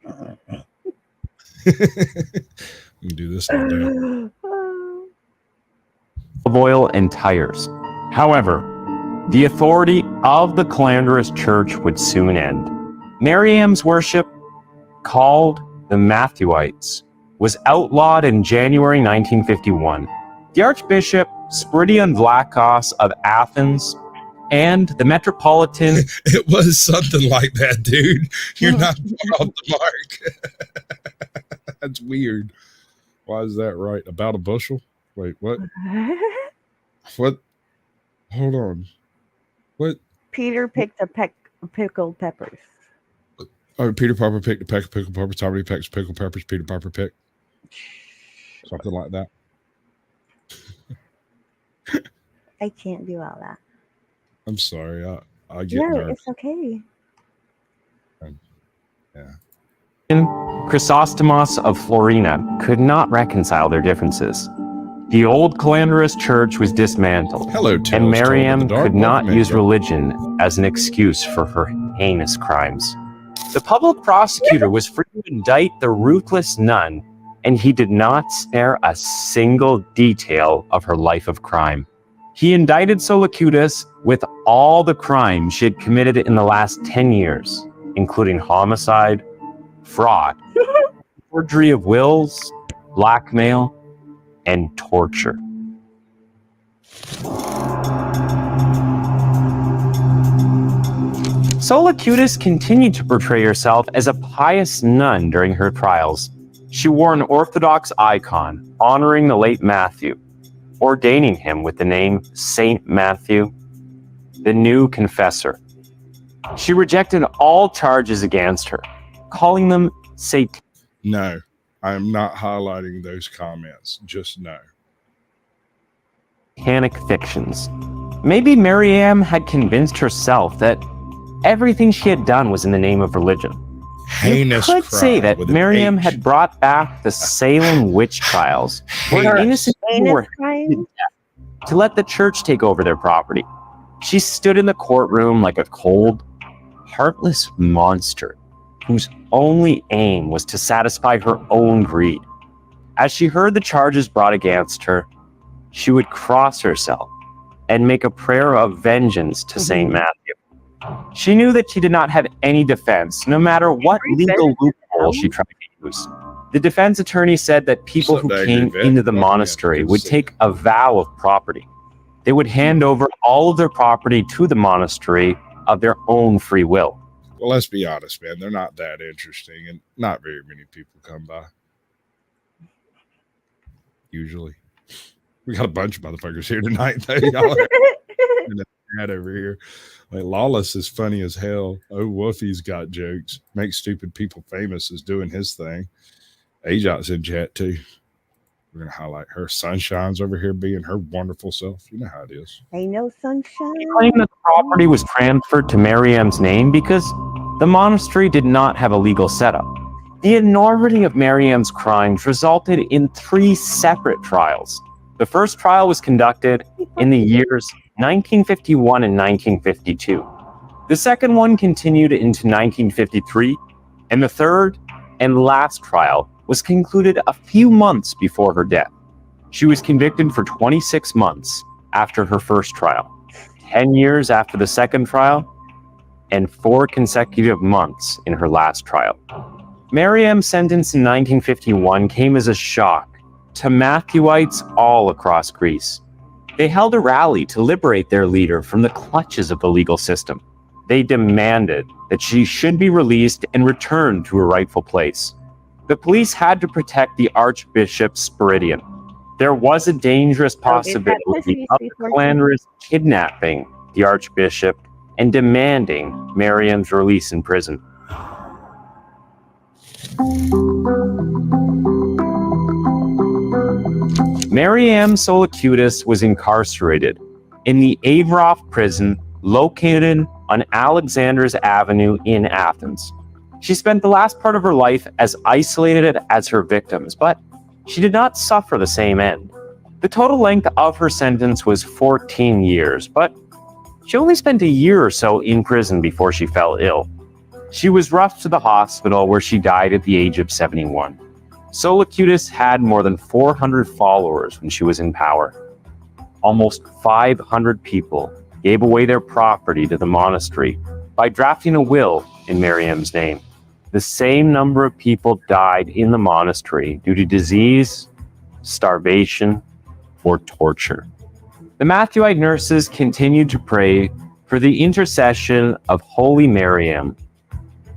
We can do this all day.
Of oil and tires. However, the authority of the Calandrous Church would soon end. Mariam's worship, called the Matthewites, was outlawed in January 1951. The Archbishop Spiridion Vlachos of Athens and the Metropolitan...
It was something like that, dude. You're not off the mark. That's weird. Why is that right? About a bushel? Wait, what? What? Hold on. What?
Peter picked a peck of pickled peppers.
Oh, Peter Piper picked a peck of pickled peppers. How many pecks of pickled peppers Peter Piper picked? Something like that.
I can't do all that.
I'm sorry. I get
No,
nervous.
it's okay.
Yeah.
Chrysostomos of Florina could not reconcile their differences. The old Calandrous Church was dismantled,
Hello, Tales
and
told
Mariam
in the dark.
could not
Welcome in,
use
Joe.
religion as an excuse for her heinous crimes. The public prosecutor was free to indict the ruthless nun, and he did not spare a single detail of her life of crime. He indicted Solacutis with all the crimes she had committed in the last 10 years, including homicide, fraud, forgery of wills, blackmail, and torture. Solacutis continued to portray herself as a pious nun during her trials. She wore an Orthodox icon honoring the late Matthew, ordaining him with the name Saint Matthew, the new confessor. She rejected all charges against her, calling them satanic.
No, I am not highlighting those comments. Just no.
Fictions. Maybe Mariam had convinced herself that everything she had done was in the name of religion.
Heinous
You could
crime
say that
with an
Mariam
H.
had brought back the Salem witch trials, where
Heinous.
innocent people were
Crime.
to let the church take over their property. She stood in the courtroom like a cold, heartless monster whose only aim was to satisfy her own greed. As she heard the charges brought against her, she would cross herself and make a prayer of vengeance to Saint Matthew. She knew that she did not have any defense, no matter what legal loophole she tried to use. The defense attorney said that people who came into the monastery would take a vow of property. They would hand over all of their property to the monastery of their own free will.
Well, let's be honest, man. They're not that interesting, and not very many people come by. Usually. We got a bunch of motherfuckers here tonight, though. Y'all are mad over here. Like, Lawless is funny as hell. Oh, Wolfie's got jokes. Make stupid people famous is doing his thing. Ajot's in chat, too. We're going to highlight her. Sunshine's over here being her wonderful self. You know how it is.
Ain't no sunshine.
He claimed that the property was transferred to Mariam's name because the monastery did not have a legal setup. The enormity of Mariam's crimes resulted in 3 separate trials. The first trial was conducted in the years 1951 and 1952. The second one continued into 1953, and the third and last trial was concluded a few months before her death. She was convicted for 26 months after her first trial, 10 years after the second trial, and 4 consecutive months in her last trial. Maryam's sentence in 1951 came as a shock to Matthewites all across Greece. They held a rally to liberate their leader from the clutches of the legal system. They demanded that she should be released and returned to her rightful place. The police had to protect the Archbishop Spiridion. There was a dangerous possibility of the Calandras kidnapping the Archbishop and demanding Maryam's release in prison. Maryam Solacutis was incarcerated in the Avrov prison located on Alexander's Avenue in Athens. She spent the last part of her life as isolated as her victims, but she did not suffer the same end. The total length of her sentence was 14 years, but she only spent a year or so in prison before she fell ill. She was rushed to the hospital where she died at the age of 71. Solacutis had more than 400 followers when she was in power. Almost 500 people gave away their property to the monastery by drafting a will in Maryam's name. The same number of people died in the monastery due to disease, starvation, or torture. The Matthewite nurses continued to pray for the intercession of Holy Maryam,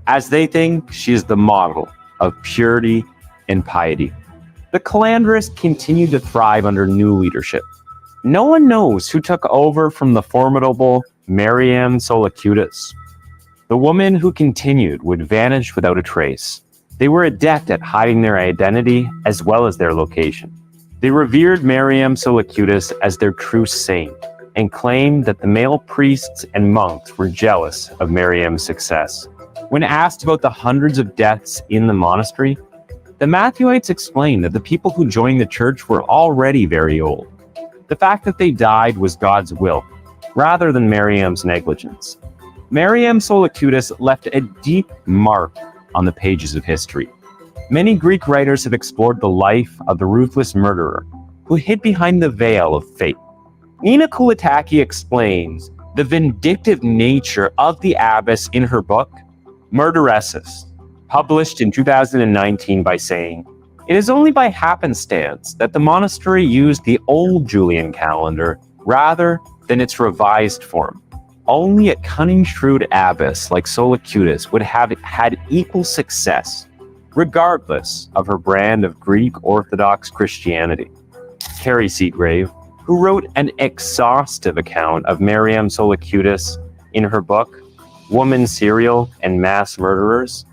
as they think she is the model of purity and piety. The Calandras continued to thrive under new leadership. No one knows who took over from the formidable Maryam Solacutis. The woman who continued would vanish without a trace. They were adept at hiding their identity as well as their location. They revered Maryam Solacutis as their true saint and claimed that the male priests and monks were jealous of Maryam's success. When asked about the hundreds of deaths in the monastery, the Matthewites explained that the people who joined the church were already very old. The fact that they died was God's will, rather than Maryam's negligence. Maryam Solacutis left a deep mark on the pages of history. Many Greek writers have explored the life of the ruthless murderer who hid behind the veil of fate. Nina Kulataki explains the vindictive nature of the abbess in her book, Murderesses, published in 2019, by saying, "It is only by happenstance that the monastery used the old Julian calendar rather than its revised form. Only a cunning, shrewd abbess like Solacutis would have had equal success, regardless of her brand of Greek Orthodox Christianity." Carrie Seagrave, who wrote an exhaustive account of Maryam Solacutis in her book, Woman, Serial, and Mass Murderers,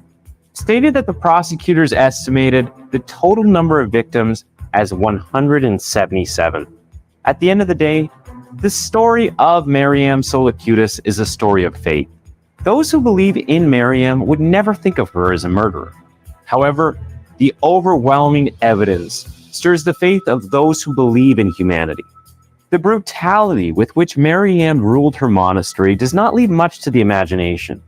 stated that the prosecutors estimated the total number of victims as 177. At the end of the day, the story of Maryam Solacutis is a story of fate. Those who believe in Maryam would never think of her as a murderer. However, the overwhelming evidence stirs the faith of those who believe in humanity. The brutality with which Maryam ruled her monastery does not leave much to the imagination.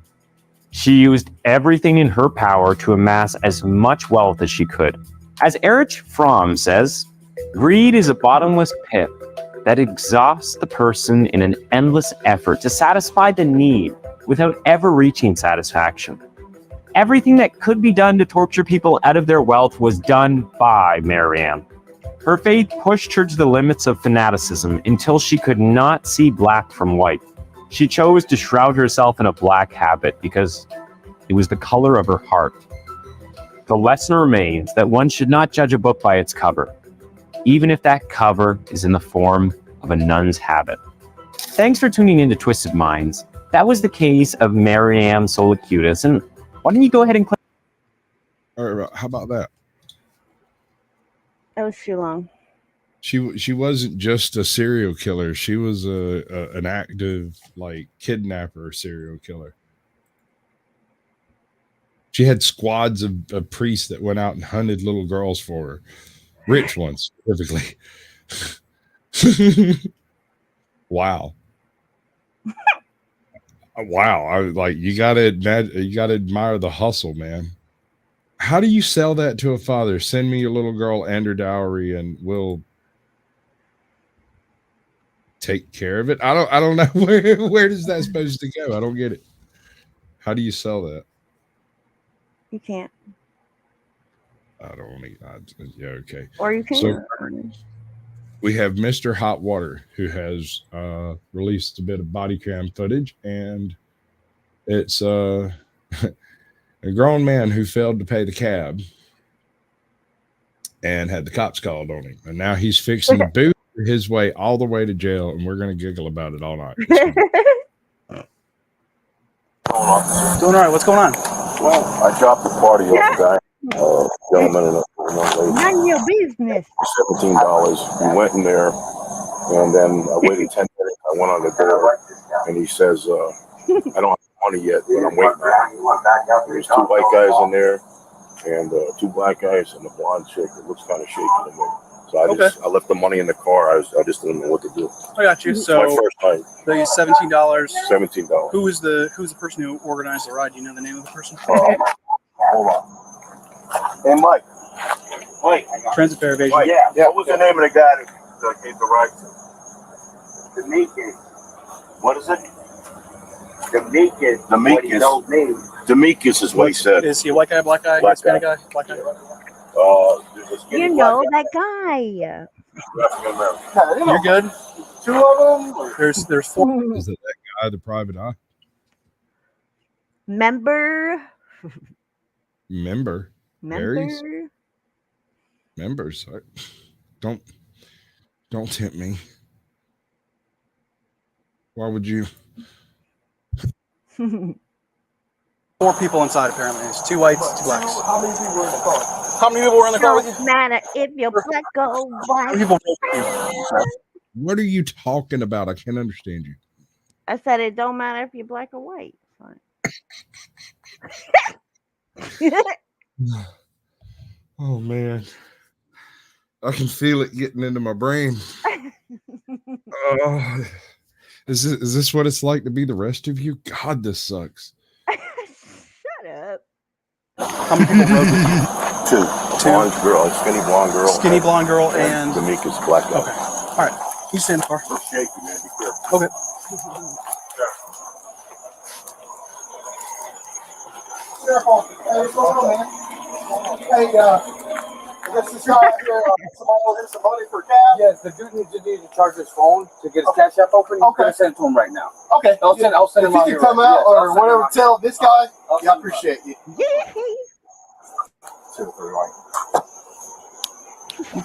She used everything in her power to amass as much wealth as she could. As Erich Fromm says, greed is a bottomless pit that exhausts the person in an endless effort to satisfy the need without ever reaching satisfaction. Everything that could be done to torture people out of their wealth was done by Maryam. Her faith pushed her to the limits of fanaticism until she could not see black from white. She chose to shroud herself in a black habit because it was the color of her heart. The lesson remains that one should not judge a book by its cover, even if that cover is in the form of a nun's habit. Thanks for tuning in to Twisted Minds. That was the case of Maryam Solacutis, and why don't you go ahead and click?
All right, how about that?
That was too long.
She wasn't just a serial killer. She was an active, like, kidnapper serial killer. She had squads of priests that went out and hunted little girls for her. Rich ones, specifically. Wow. Wow, you gotta admire the hustle, man. How do you sell that to a father? Send me your little girl and her dowry, and we'll take care of it. I don't know where does that supposed to go? I don't get it. How do you sell that?
You can't.
I don't need. Yeah, okay.
Or you can.
So we have Mr. Hot Water, who has released a bit of body cam footage, and it's a grown man who failed to pay the cab and had the cops called on him, and now he's fixing to boot his way all the way to jail, and we're going to giggle about it all night.
Doing all right. What's going on?
Well, I dropped the party off a guy, gentleman and a young lady.
None of your business.
$17. We went in there, and then I waited 10 minutes. I went on the door, and he says, I don't have money yet, but I'm waiting. There's 2 white guys in there, and 2 black guys, and a blonde chick. It looks kind of shaky to me. So I left the money in the car. I just didn't know what to do.
I got you.
It's
So
my first night.
the $17.
$17.
Who was the person who organized the ride? Do you know the name of the person?
Hold on. Hey, Mike. Mike.
Transit fare evasion.
Mike. Yeah. What was the name of the guy that gave the ride to? Demetrius. What is it? Demetrius. Demetrius is what he said.
Is he a white guy, black guy,
Black
Hispanic guy? Black guy?
You know that guy.
You're good.
2 of them.
There's 4.
Is it that guy, the private eye?
Member.
Berries? Members. Don't tempt me. Why would you?
4 people inside apparently. It's 2 whites, 2 blacks.
How many people were in the car?
How many people were in the car with you?
Don't matter if you're black or
How
white.
many people were with you?
What are you talking about? I can't understand you.
I said it don't matter if you're black or white.
Oh man, I can feel it getting into my brain. Is this what it's like to be the rest of you? God, this sucks.
Shut up.
How many people rode with you?
2. Blonde girl, skinny blonde girl.
Skinny blonde girl and
D'Amica's black guy.
okay. All right. You stay in the car.
Shaky, man. Be careful.
Okay.
Careful. Hey, what's going on, man? Hey, this is here. Some money for cab.
Yes, the dude needs to charge his phone to get his cash app open.
Okay.
I'll send it to him right now.
Okay.
I'll send him
if
out
you
here.
can come
right
out
now.
or whatever, tell this guy. Yeah, I appreciate you.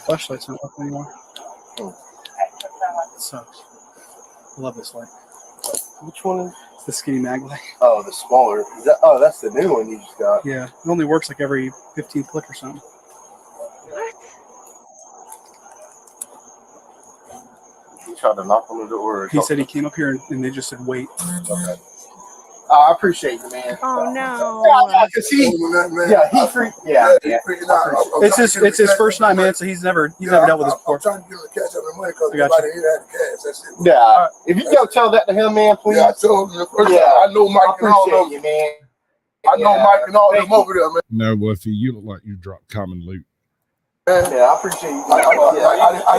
Flashlight's not working anymore. It sucks. I love this light.
Which one is?
It's the skinny mag light.
Oh, the smaller. That's the new one you just got.
Yeah. It only works like every 15th click or something.
You tried to knock on the door.
He said he came up here and they just said wait.
Okay. I appreciate you, man.
Oh no.
Yeah, because he freaked. Yeah.
It's his first night, man. So he's never dealt with this before.
I'm trying to get him to catch up the money because
I got
nobody here had the cash. That's it. Yeah. If you go tell that to him, man, please. Yeah, I told him the first time. I know Mike and all of them. Man. I know Mike and all of them over there, man.
No, Woofy, you look like you dropped common loot.
Yeah, I appreciate you. I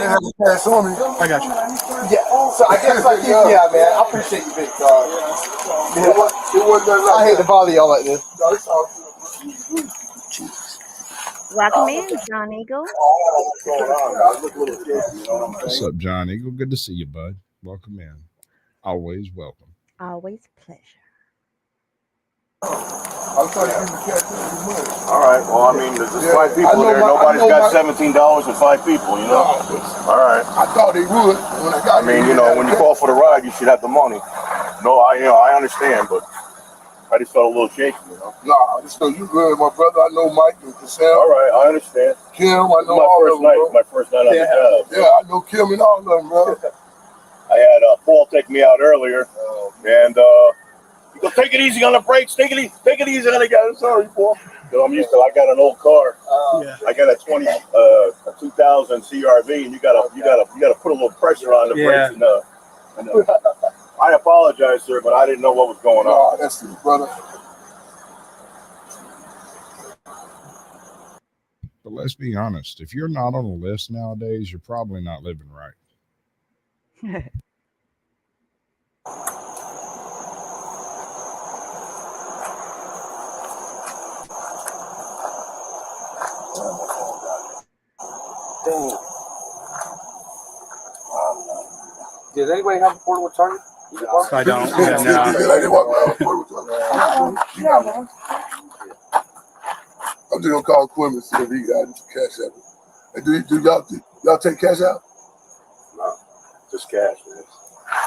didn't have the cash on me.
I got you.
Yeah, so I guess yeah, man. I appreciate you, big dog. I hate to bother y'all like this.
Welcome in, John Eagle.
What's up, John Eagle? Good to see you, bud. Welcome in. Always welcome.
Always a pleasure.
All right. Well, I mean, there's just 5 people there. Nobody's got $17 and 5 people, you know? All right.
I thought they would.
I mean, you know, when you call for the ride, you should have the money. No, I understand, but I just felt a little shaky, you know?
Nah, just so you good, my brother. I know Mike and Cassell.
All right, I understand.
Kim, I know all of them, bro.
My first night on the job.
Yeah, I know Kim and all of them, bro.
I had Paul take me out earlier, and he goes, take it easy on the brakes. Take it easy on the gas. Sorry, Paul. I'm used to. I got an old car. I got a 2000 CRV, and you gotta put a little pressure on the brakes. And I apologize, sir, but I didn't know what was going on.
That's it, brother.
But let's be honest. If you're not on a list nowadays, you're probably not living right.
Dang. Does anybody have a portable charger?
I don't. Yeah, no.
I'm just gonna call Quim and see if he got cash out. Hey, do y'all take cash out?
No, just cash, man.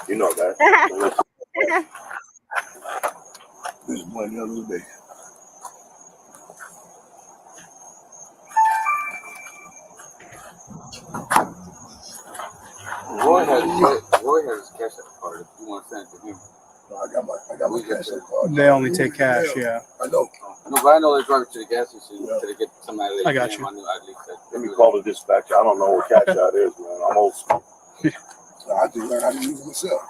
You know that.
This money the other day.
Roy has his cash out card if you want to send it to him.
No, I got my cash out card.
They only take cash, yeah.
I know.
No, but I know they drive it to the gas station to get somebody.
I got you.
I knew at least that.
Let me call the dispatcher. I don't know what cash out is, man. I'm old school.
I just learned how to use it myself.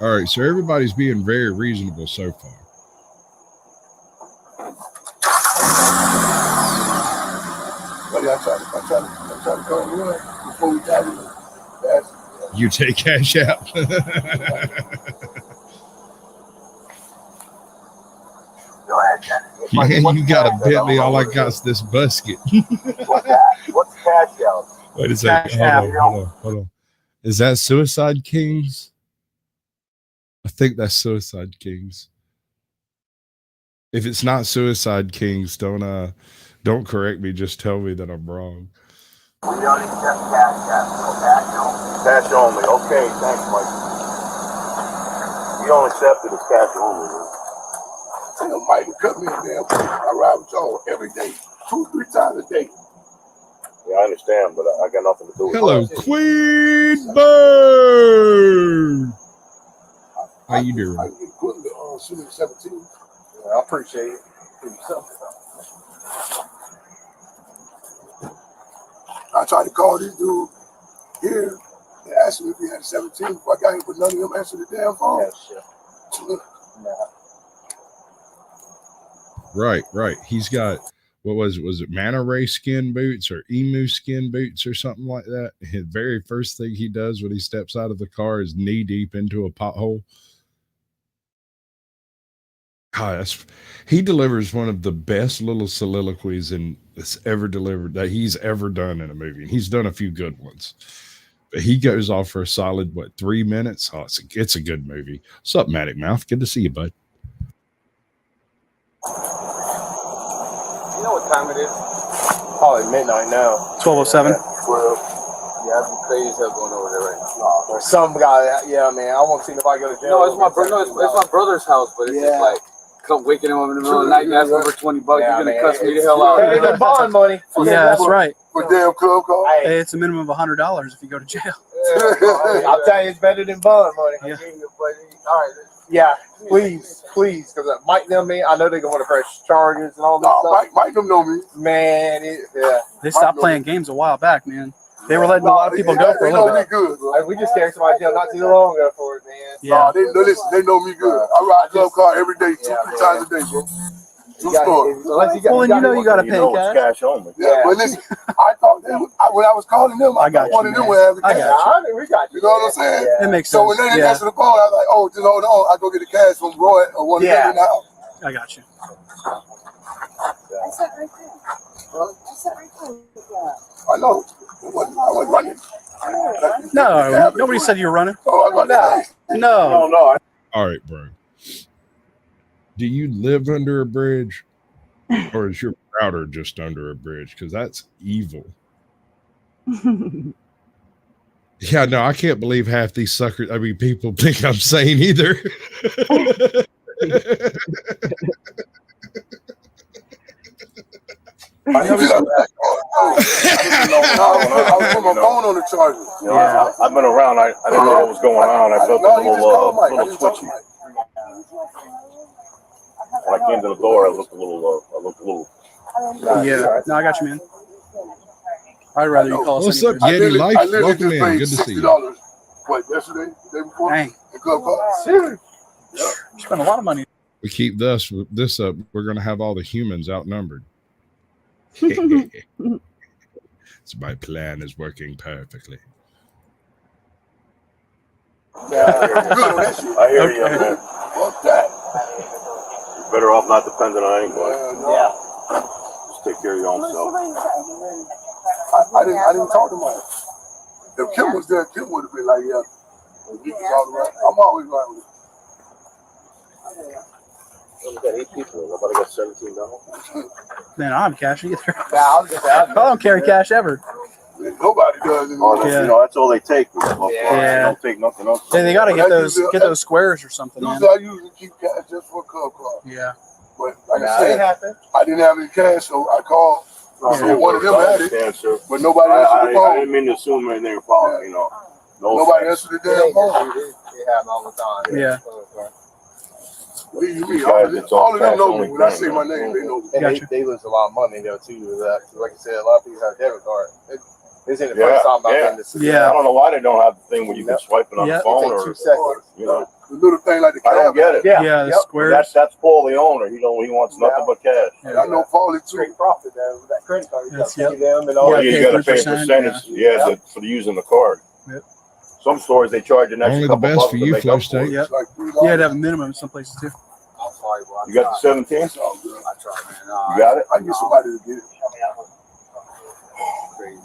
All right, so everybody's being very reasonable so far.
But I tried to call him before we got it.
You take cash out. Yeah, you got a Bentley. All I got is this busket.
What's cash out?
Wait a second. Hold on. Is that Suicide Kings? I think that's Suicide Kings. If it's not Suicide Kings, don't correct me. Just tell me that I'm wrong.
We don't accept cash out. Cash only. Okay, thanks, Mike. We don't accept it as cash only. Man.
Tell Mike to cut me a damn place. I ride with y'all every day, 2-3 times a day.
Yeah, I understand, but I got nothing to do with it.
Hello, Queen Bird. How you doing?
I can get equipment to shoot at 17.
Yeah, I appreciate it.
I tried to call this dude here and ask him if he had 17 before I got him, but none of them answered the damn phone.
Right. He's got, what was it? Was it manta ray skin boots or emu skin boots or something like that? The very first thing he does when he steps out of the car is knee deep into a pothole. God, he delivers one of the best little soliloquies that's ever delivered that he's ever done in a movie. And he's done a few good ones. But he goes off for a solid, 3 minutes? Oh, it's a good movie. What's up, Matic Mouth? Good to see you, bud.
You know what time it is?
Probably midnight now. 12:07.
Yeah, I'd be crazy as hell going over there right now.
There's some guy. Yeah, man. I won't see nobody go to jail.
No, it's my brother's house, but it's just like come waking him up in the middle of the night and asking for $20.
Yeah,
You're gonna
man.
cuss me the hell out.
Hey, the bond money. Yeah, that's right.
For damn club call.
Hey, it's a minimum of $100 if you go to jail.
I'll tell you, it's better than bond money.
Yeah.
All right.
Yeah, please, because Mike them, man, I know they're going to press charges and all that stuff.
Mike them know me.
Man, they stopped playing games a while back, man. They were letting a lot of people go for a little bit.
Good, bro.
We just carried somebody jail not too long ago for it, man.
Yeah.
They know me good. I ride club car every day, 2-3 times a day, bro. True story.
Well, you know you got to pay cash.
Cash only.
Yeah, but listen, I thought them when I was calling them. I
got
one
you,
of them
man.
would have the
I
cash.
got
We got
You know what I'm saying?
It makes
So
sense.
when they didn't answer the phone, I was like, "Oh, just hold on. I go get the cash from Roy or one of them in the house."
I got you.
I sat right there. I sat right there.
I know. I wasn't running.
No, nobody said you were running.
Oh, I got that.
No.
All right, bro. Do you live under a bridge? Or is your router just under a bridge? Because that's evil. Yeah, no, I can't believe half these suckers. I mean, people think I'm sane either.
I put my phone on the charger.
You know, I've been around. I didn't know what was going on. I felt a little twitchy. When I came to the door, I looked a little.
Yeah, no, I got you, man. I'd rather you call us.
What's up, Yeti Life? Welcome in. Good to see you.
What, yesterday? The day before?
Dang.
The club car.
Dude, you spent a lot of money.
We keep this up, we're going to have all the humans outnumbered. So my plan is working perfectly.
I hear you, man.
Fuck that.
You're better off not depending on anybody.
Yeah.
Just take care of your own self.
I didn't talk to him. If Kim was there, Kim would have been like, yeah. I'm always right with it.
We got 8 people. Nobody got $17.
Man, I don't have cash either. I don't carry cash ever.
Nobody does.
You know, that's all they take.
Yeah.
They don't take nothing else.
They got to get those squares or something, man.
I usually keep cash just for a club car.
Yeah.
But like I said, I didn't have any cash, so I called. One of them had it, but nobody answered the phone.
I didn't mean to assume anything about, you know.
Nobody answered the damn phone.
They have all the time.
Yeah.
What do you mean? All of them know me. When I say my name, they know me.
And they lose a lot of money though too with that. Like I said, a lot of people have a debit card. This ain't the first time I've been this.
Yeah.
I don't know why they don't have the thing where you can swipe it on the phone or
2 seconds.
you know.
The little thing like the
I don't get it.
Yeah, the squares.
That's Paul the owner. He wants nothing but cash.
I know Paulie too.
Straight profit though with that credit card. You got to pay
Yep.
them and all that.
You got to pay a percentage. Yeah, for using the card.
Yep.
Some stores they charge an extra
Only the
couple
best
bucks
for
to
you,
make
Flow
up for it.
State.
Yep.
Like
Yeah, to have a minimum in some places too.
I'm sorry, bro.
You got the 17?
I try, man.
You got it?
I get somebody to get it.
Crazy.
I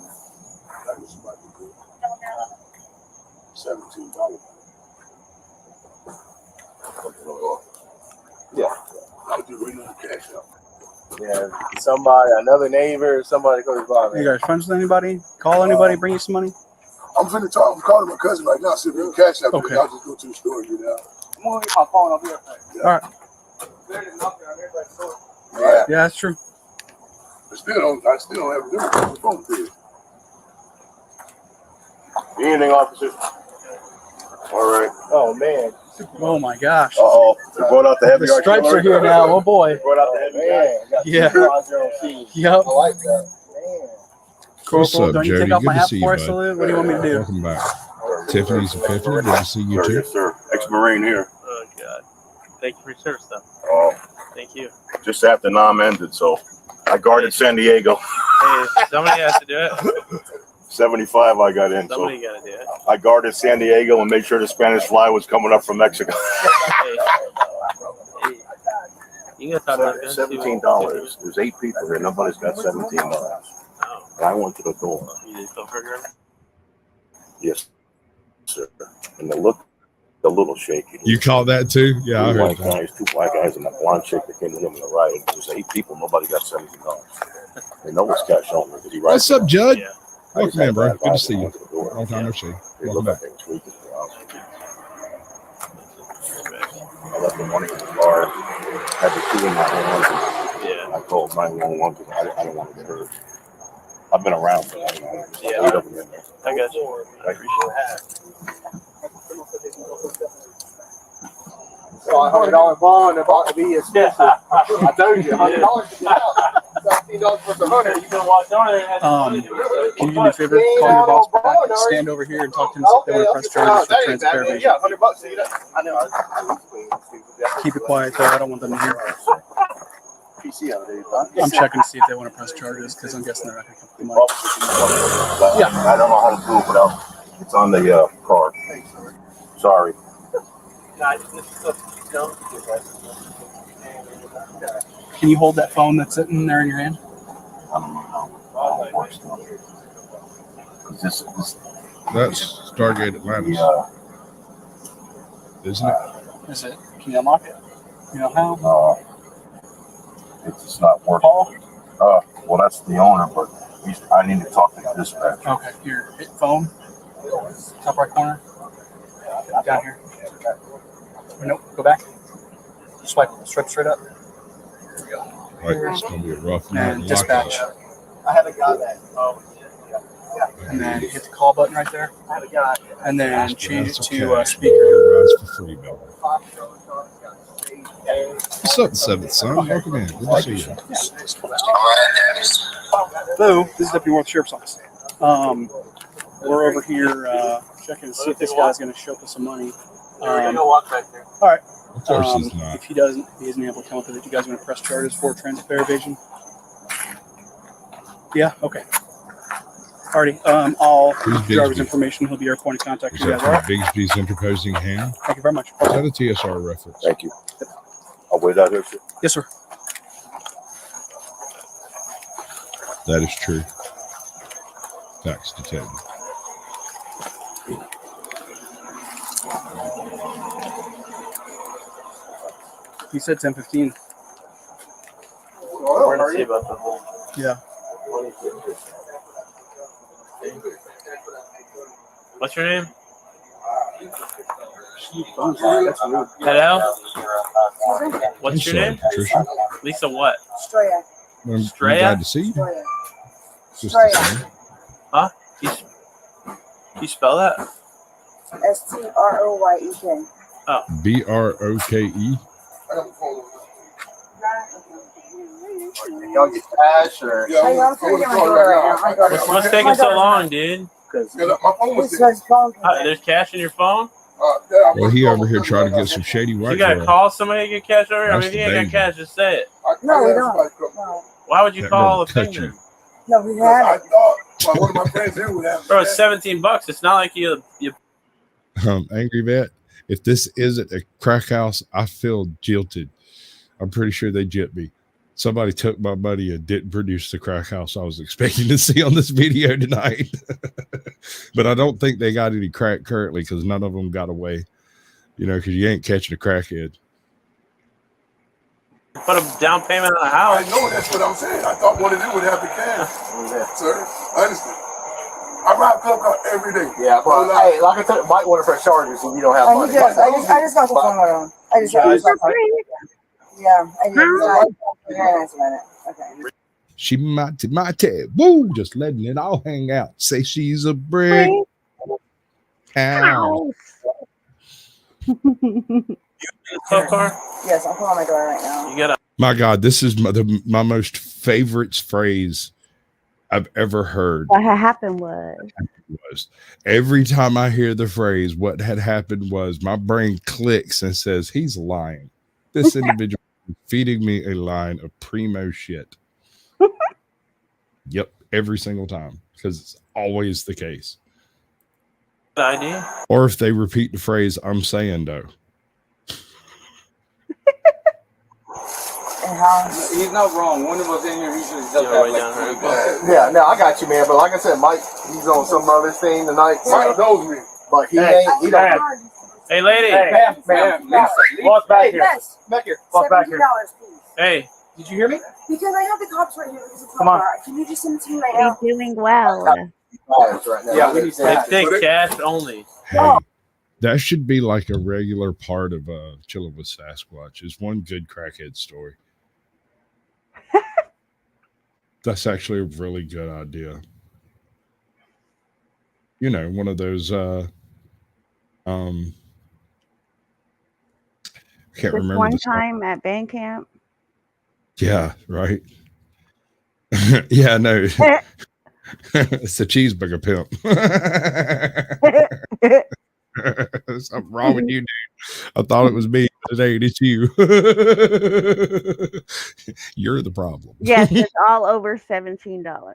get somebody to get it. $17.
Yeah.
I was just waiting on the cash out.
Yeah. Somebody, another neighbor, somebody goes by.
You guys friends with anybody? Call anybody? Bring you some money?
I'm finna talk. I'm calling my cousin right now. See if we can cash out.
Okay.
I'll just go to the store and get it out.
I'm gonna get my phone up here.
All right.
Yeah.
Yeah, that's true.
I still don't have the phone bill.
Evening, officer. All right.
Oh man.
Oh my gosh.
Uh-oh. They brought out the heavy
The stripes
artillery.
are here now. Oh boy.
They brought out the heavy
Yeah. Yep.
I like that. Man.
What's
Corporal,
up,
don't you
Jody?
take off
Good
my
to
hat
see you,
before I
bud.
salute? What do you want me to do?
Welcome back. Tiffany's Epiphany. Good to see you too.
Yes, sir. Ex-Marine here.
Oh, God. Thank you for your service, though.
Oh,
Thank you.
just after NOM ended, so I guarded San Diego.
Hey, somebody has to do it.
75 I got in, so
Somebody got to do it.
I guarded San Diego and made sure the Spanish fly was coming up from Mexico.
Hey, you got to talk about this.
$17. There's 8 people here. Nobody's got $17.
Oh,
And I went to the door.
you just go for a girl?
Yes, sir. And the look, a little shaky.
You caught that too? Yeah, I
Two
heard
white
that.
guys, 2 black guys, and a blonde chick that came to him in the ride. There's 8 people. Nobody got $17. They know it's cash only because he rides.
What's up, Judd?
Yeah.
Welcome in, bro. Good to see you. Long time no see.
They
Welcome
look
back.
like they tweaked it, to be honest with you. I left the money in the car, had the key in my hand,
Yeah.
and I called 911 because I didn't want to get hurt. I've been around for that long.
Yeah.
8 of them in there.
I got you. I appreciate it.
So $100 bond about to be expensive. I told you, $100 to get out. $17 for the $100.
You can walk down there and
Can you do me a favor? Call your boss back. Stand over here and talk to them. See if they want to press charges for transparent.
Yeah, $100. See that? I know.
Keep it quiet, though. I don't want them to hear.
PC out there.
I'm checking to see if they want to press charges because I'm guessing they're not going to come up.
Yeah. I don't know how to do it without. It's on the card. Sorry.
Can you hold that phone that's sitting there in your hand?
I don't know how it works. This,
That's Stargate Atlantis, isn't it?
Is it? Can you unlock it? You know how?
it's not working.
Paul?
Well, that's the owner, but I need to talk to the dispatcher.
Okay, here. Hit phone. Top right corner. Down here. Or nope, go back. Swipe straight up.
Like it's gonna be a rough night.
And dispatch.
I haven't got that.
And then hit the call button right there.
I haven't got it.
And then
That's
change it
okay.
to speaker.
Rides for free, Bill. What's up, the seventh son? Welcome in. Good to see you.
Hello, this is Deputy World Sheriff's Office. We're over here checking to see if this guy's going to show us some money. Walk back there. All right.
Of course he's not.
If he isn't able to come up with it, you guys want to press charges for transit fare evasion? Yeah. Okay. Alrighty. I'll driver's information. He'll be your point of contact.
Is that from Bigsby's interposing hand?
Thank you very much.
Is that a TSR reference?
Thank you. I'll wait out here, sir.
Yes, sir.
That is true. Tax detective.
He said 10:15.
We're gonna see about the whole.
Yeah.
What's your name?
Hello.
What's your name?
Patricia.
Lisa what?
Straya.
I'm
Straya?
glad to see you.
Straya.
Just the
Straya.
same.
Huh? You spell that?
STROYEK.
BROKE.
Y'all get cash or?
What's taking so long, dude? There's cash in your phone?
Well, he over here trying to get some shady white.
You gotta
girl.
call somebody to get cash over here? I mean,
That's
if you
the
ain't got
danger.
cash, just say it.
No, we don't. No,
Why would you
That
call
girl
a thing
touch you.
then?
no, we had it.
One of my friends here would have.
Bro, it's $17. It's not like you
Angry Vet. If this isn't a crack house, I feel jilted. I'm pretty sure they jipped me. Somebody took my money and didn't produce the crack house I was expecting to see on this video tonight. But I don't think they got any crack currently because none of them got away. You know, because you ain't catching a crackhead.
put a down payment on a
I
house.
know that's what I'm saying. I thought one of them would have the cash. Sir, honestly. I ride Club Car every day.
Yeah, but hey, like I said, might want to press charges if you don't have money.
I just got the phone on. I just got the phone. Yeah, I did. Okay.
She might, woo, just letting it all hang out. Say she's a brick. Ow.
Club car?
Yes, I'm pulling my door right now.
You gotta.
My God, this is my most favorite phrase I've ever heard.
What had happened was
Every time I hear the phrase, what had happened was, my brain clicks and says, he's lying. This individual is feeding me a line of primo shit. Yep, every single time, because it's always the case.
Idea.
Or if they repeat the phrase, I'm saying though.
He's not wrong. One of us in here usually does have
way
like
down
20
there.
bucks. Yeah, no, I got you, man. But like I said, Mike, he's on some other thing tonight.
Mike knows me.
But he ain't. He don't.
Hey, lady.
Ma'am, walk back here.
Yes.
Back here. Walk back here.
$70, please.
Hey.
Did you hear me?
Because I have the cops right here. Because it's
Come on.
Can you just send it to me right
he's
now?
doing well.
Yeah, we need to
They take cash only.
Hey, that should be like a regular part of Chilling with Sasquatch. Is one good crackhead story. That's actually a really good idea. You know, one of those can't
This
remember
one
the song.
time at band camp.
Yeah, right. Yeah, no. It's a cheeseburger pimp. Something wrong with you, dude. I thought it was me, but it ain't. It's you. You're the problem.
Yes, it's all over $17.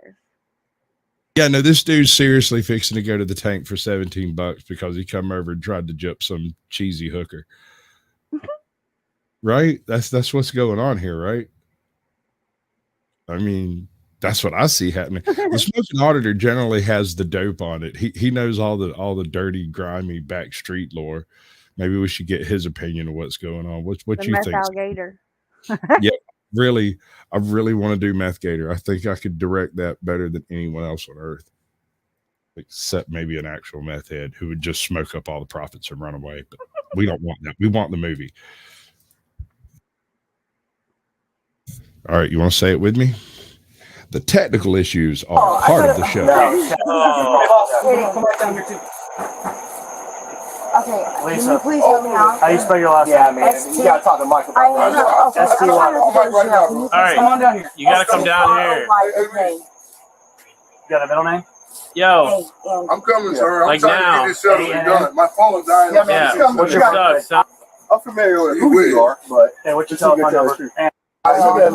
Yeah, no, this dude's seriously fixing to go to the tank for $17 because he come over and tried to jump some cheesy hooker. Right? That's what's going on here, right? I mean, that's what I see happening. The smoking auditor generally has the dope on it. He knows all the dirty, grimy back street lore. Maybe we should get his opinion of what's going on. What
The
you
meth
think?
alligator.
Yeah, really, I really want to do Meth Gator. I think I could direct that better than anyone else on earth, except maybe an actual meth head who would just smoke up all the profits and run away. But we don't want that. We want the movie. All right, you want to say it with me? The technical issues are part of the show.
Okay, can you please help me out?
How you spell your last name? Yeah, man. You gotta talk to Mike about
I know.
that.
Okay,
All right.
Come on down here.
You gotta come down here.
Okay.
You got a middle name?
Yo,
I'm coming, sir. I'm
Like
trying
now.
to get this settlement done. My phone's dying.
yeah. What's your stuff?
I'm familiar with who you are, but
Hey, what's your telephone number?
Somebody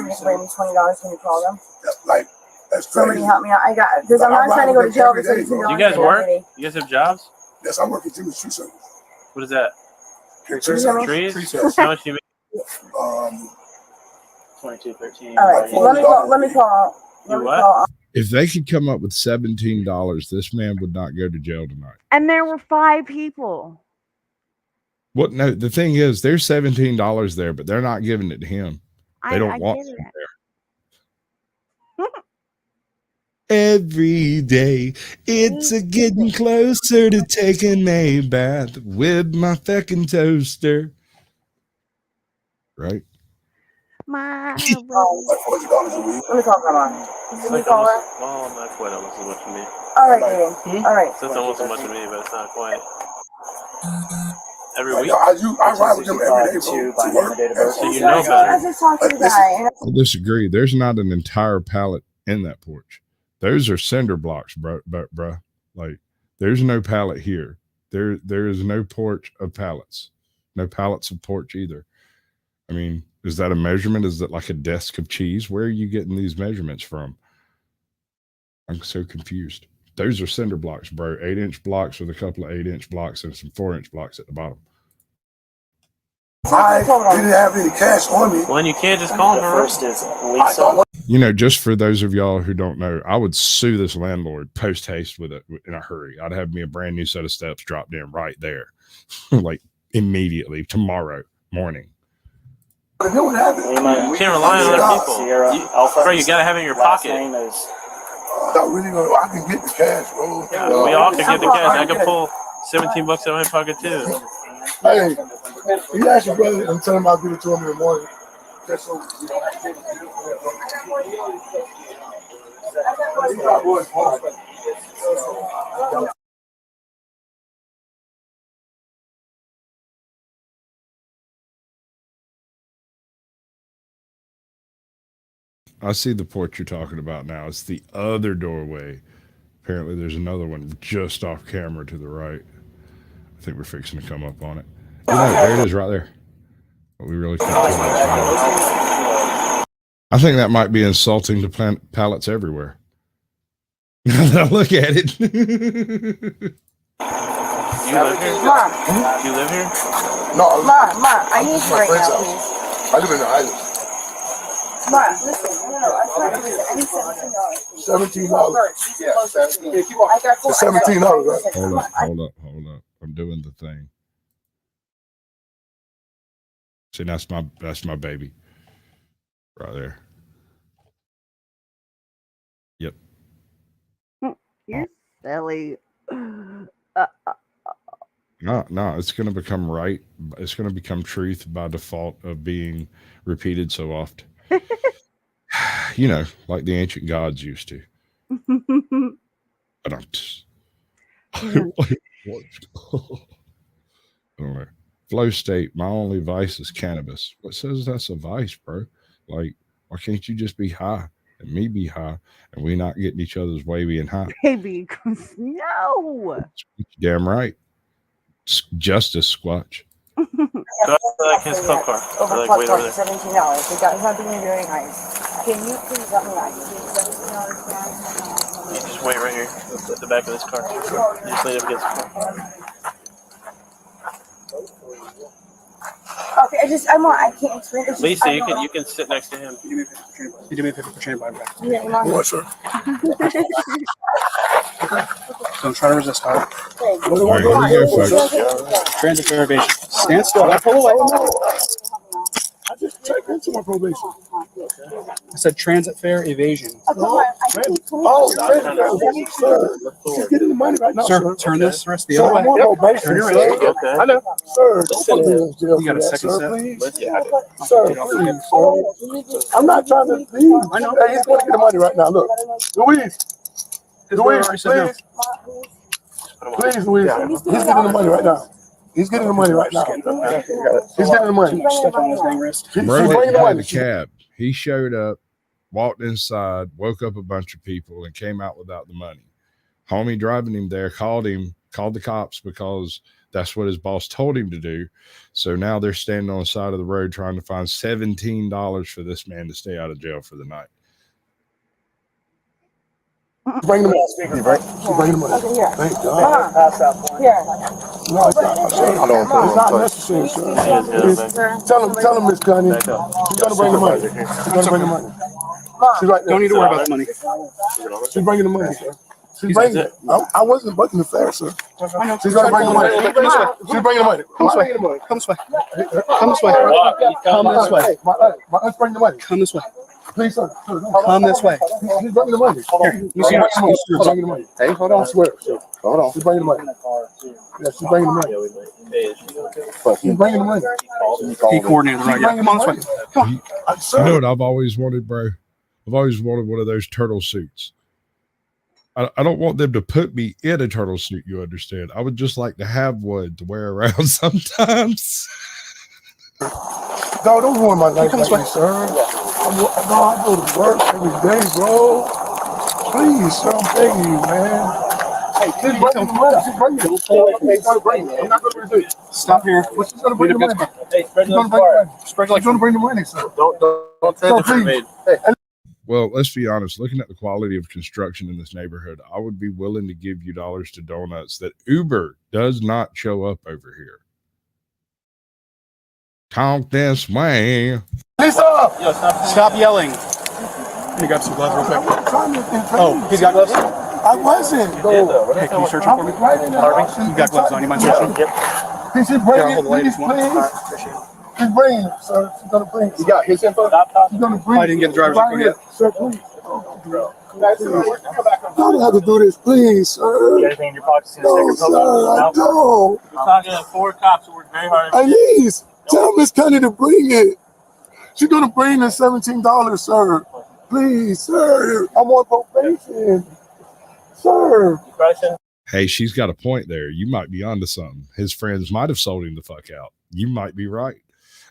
just bring me $20. Can you call them?
like that's
Somebody
crazy.
help me out. I got because I'm not trying to go to jail for $17.
You guys work? You guys have jobs?
Yes, I'm working through the tree service.
What is that?
Tree service?
Trees? How much do you make?
2213.
All right, let me call.
You what?
If they could come up with $17, this man would not go to jail tonight.
And there were 5 people.
What? No, the thing is, there's $17 there, but they're not giving it to him. They don't want
get
him
it.
there. Every day, it's a getting closer to taking a bath with my fucking toaster. Right?
Let me call Grandma. Can you call her?
Well, not quite almost as much as me.
All right, Aiden. All right.
That's almost as much as me, but it's not quite. Every week?
I ride with them every day, bro. To work.
So you know better.
I just talked to the guy.
I disagree. There's not an entire pallet in that porch. Those are cinder blocks, bro. Like, there's no pallet here. There is no porch of pallets. No pallets of porch either. I mean, is that a measurement? Is that like a desk of cheese? Where are you getting these measurements from? I'm so confused. Those are cinder blocks, bro. 8-inch blocks with a couple of 8-inch blocks and some 4-inch blocks at the bottom.
I didn't have any cash on me.
Well, you can't just call her.
First is Lisa.
You know, just for those of y'all who don't know, I would sue this landlord post haste in a hurry. I'd have me a brand new set of steps dropped in right there, like immediately tomorrow morning.
You can't rely on other people. Bro, you gotta have it in your pocket.
I really know I can get the cash, bro.
Yeah, we all can get the cash. I can pull $17 out of my pocket too.
Hey, you ask your brother and tell him I'll give it to him in the morning. Just so
I see the porch you're talking about now. It's the other doorway. Apparently, there's another one just off camera to the right. I think we're fixing to come up on it. Oh, no, there it is right there. But we really can't tell that. I think that might be insulting to pallets everywhere. Now that I look at it.
You live here?
Mom.
You live here?
no,
Mom, I need you right now, please.
I live in the island.
Mom, listen. No, I'm trying to listen. I need $17.
$17. Yeah,
I got
it's $17, right?
Hold up. I'm doing the thing. See, that's my baby. Right there. Yep.
You're silly.
No, it's going to become right. It's going to become truth by default of being repeated so often. You know, like the ancient gods used to. But I'm just, I don't know. Flow state, my only vice is cannabis. What says that's a vice, bro? Like, why can't you just be high and me be high and we not getting each other's way being high?
Baby, no.
Damn right. Justice, Squatch.
Go like his club car. Like, wait over there.
$17. We got something very nice. Can you please help me out? You need $17 now?
You just wait right here at the back of this car. You just lean up against the car.
Okay, I can't explain it.
Lisa, you can sit next to him.
You do me a favor for chain by back.
What, sir?
Don't try to resist, all right?
All right, here we go, folks.
Transit fare evasion. Stand still. Don't pull away.
I just checked into my probation.
I said transit fare evasion.
Just get in the money right now,
Sir, turn this rest the
Sir,
other
I'm
way.
on probation,
Turn your
sir.
right.
Okay.
I know. Sir, don't put me in jail
You got
for
a
that,
second
sir,
set?
please.
Yeah.
Sir, please, sir. I'm not trying to leave.
I know.
Hey, he's going to get the money right now. Look. Louise, please. Please, Louise. He's getting the money right now. He's getting the money right now. He's getting the money.
Stuff on his dang wrist.
He's
Bro
bringing
didn't
the
have
money.
a cab. He showed up walked inside, woke up a bunch of people, and came out without the money. Homie driving him there called the cops because that's what his boss told him to do. So now they're standing on the side of the road trying to find $17 for this man to stay out of jail for the night.
Bring them up. Bring them up. Thank God. It's not necessary, sir. Tell him, Miss Connie. She's gonna bring the money. She's gonna bring the money. She's right there.
Don't need to worry about the money.
She's bringing the money, sir. She's bringing it. I wasn't bucking the fair, sir. She's gonna bring the money. She's bringing the money. Come this way. Come this way. Come this way. Come this way. My aunt's bringing the money. Come this way. Please, sir. Come this way. She's bringing the money. Here, you see her? She's bringing the money. Hey, hold on. I swear. Hold on. She's bringing the money. Yeah, she's bringing the money. She's bringing the money.
He coordinated right. Yeah, come on this way. Come on.
You know what I've always wanted, bro? I've always wanted one of those turtle suits. I don't want them to put me in a turtle suit, you understand? I would just like to have one to wear around sometimes.
No, don't ruin my life like this, sir. I go to work every day, bro. Please, sir, I'm begging you, man. Hey, she's bringing the money. She's bringing it. I'm not going to do it.
Stop here.
She's going to bring the money.
Hey, spread the money.
She's going to bring the money, sir.
Don't say that.
Hey.
Well, let's be honest. Looking at the quality of construction in this neighborhood, I would be willing to give you dollars to donuts that Uber does not show up over here. Talk this way.
Stop yelling. Let me grab some gloves real quick. Oh, he's got gloves?
I wasn't.
Hey, can you search him for me? Harvey, you got gloves on. You mind searching him?
Can she bring it, please? She's bringing it, sir. She's going to bring it. You got his info? She's going to bring it.
I didn't get the driver's license yet.
Sir, please. You don't have to do this, please, sir.
You got anything in your pocket?
No, sir, I don't.
We're talking to 4 cops who work very hard.
Please, tell Miss Connie to bring it. She's going to bring the $17, sir. Please, sir. I'm on probation. Sir.
Hey, she's got a point there. You might be onto something. His friends might have sold him the fuck out. You might be right.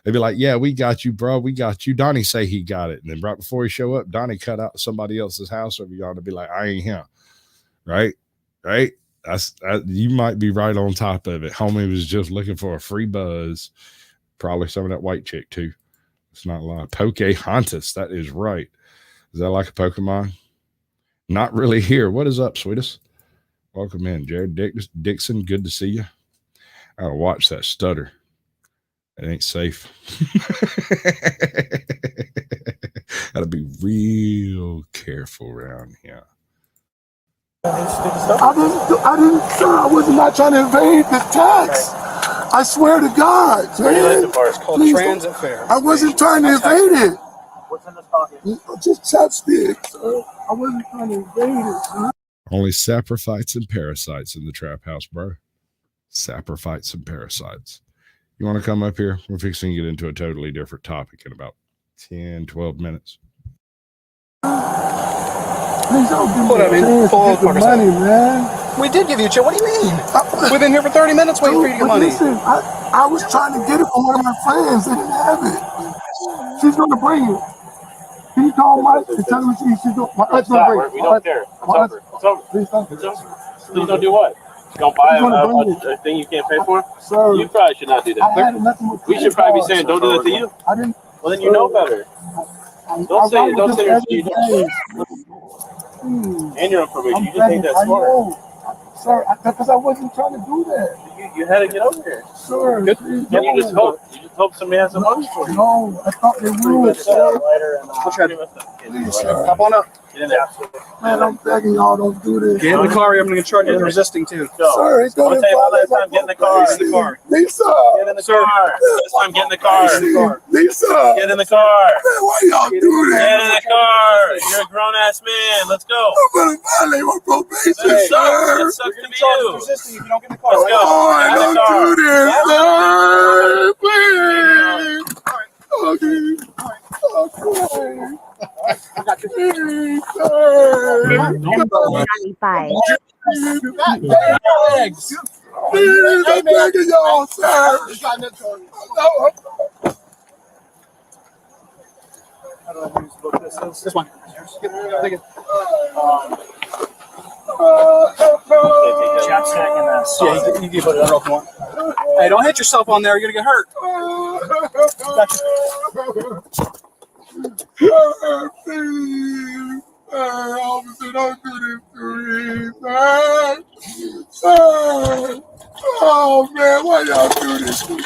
They'd be like, yeah, we got you, bro. We got you. Donnie say he got it. And then right before he show up, Donnie cut out somebody else's house over y'all to be like, I ain't him. Right? You might be right on top of it. Homie was just looking for a free buzz. Probably some of that white chick too. It's not a lie. Pocahontas. That is right. Is that like a Pokemon? Not really here. What is up, sweetest? Welcome in, Jared Dixon. Good to see you. I gotta watch that stutter. It ain't safe. Gotta be real careful around here.
I didn't, sir. I was not trying to evade the tax. I swear to God, man.
It's called transit fare.
I wasn't trying to evade it.
What's in this pocket?
Just chapstick, sir. I wasn't trying to evade it, sir.
Only saprophytes and parasites in the trap house, bro. Saprophytes and parasites. You want to come up here? We're fixing to get into a totally different topic in about 10, 12 minutes.
Please don't give me a chance to get the money, man.
We did give you a chance. What do you mean? We've been here for 30 minutes waiting for you to get money.
Listen, I was trying to get it from one of my friends. They didn't have it. She's going to bring it. Can you call Mike and tell him she's going to bring it?
We don't care. It's over. It's over.
Please don't.
Please don't do what? Don't buy a thing you can't pay for?
Sir,
you probably should not do that. We should probably be saying, don't do that to you.
I didn't.
Well, then you know better. Don't say you don't. And your information. You just think that's smart.
Sir, because I wasn't trying to do that.
You had to get over here.
Sir,
then you just hope somebody has some money for you.
No, I thought they would, sir.
Please, sir. Hop on up.
Get in there.
Man, I'm begging y'all, don't do this.
Get in the car. I'm going to charge you for resisting too.
Sir, it's going to
take all that time. Get in the car.
Get in the car.
Lisa.
Get in the car. This time, get in the car.
Lisa.
Get in the car.
Man, why y'all do this?
Get in the car. You're a grown ass man. Let's go.
I'm going to violate my probation, sir.
It sucks to be you.
Resisting if you don't get in the car.
Let's go.
Oh, don't do this, sir. Please. Okay.
I got you.
Please, sir.
95.
Legs. Please, I'm begging y'all, sir.
I don't know whose book this is. This one. Take it. Chapstick and that. Yeah, you can put it on if you want. Hey, don't hit yourself on there. You're gonna get hurt. Gotcha.
Officer, don't do this to me, sir. Oh man, why y'all do this to me?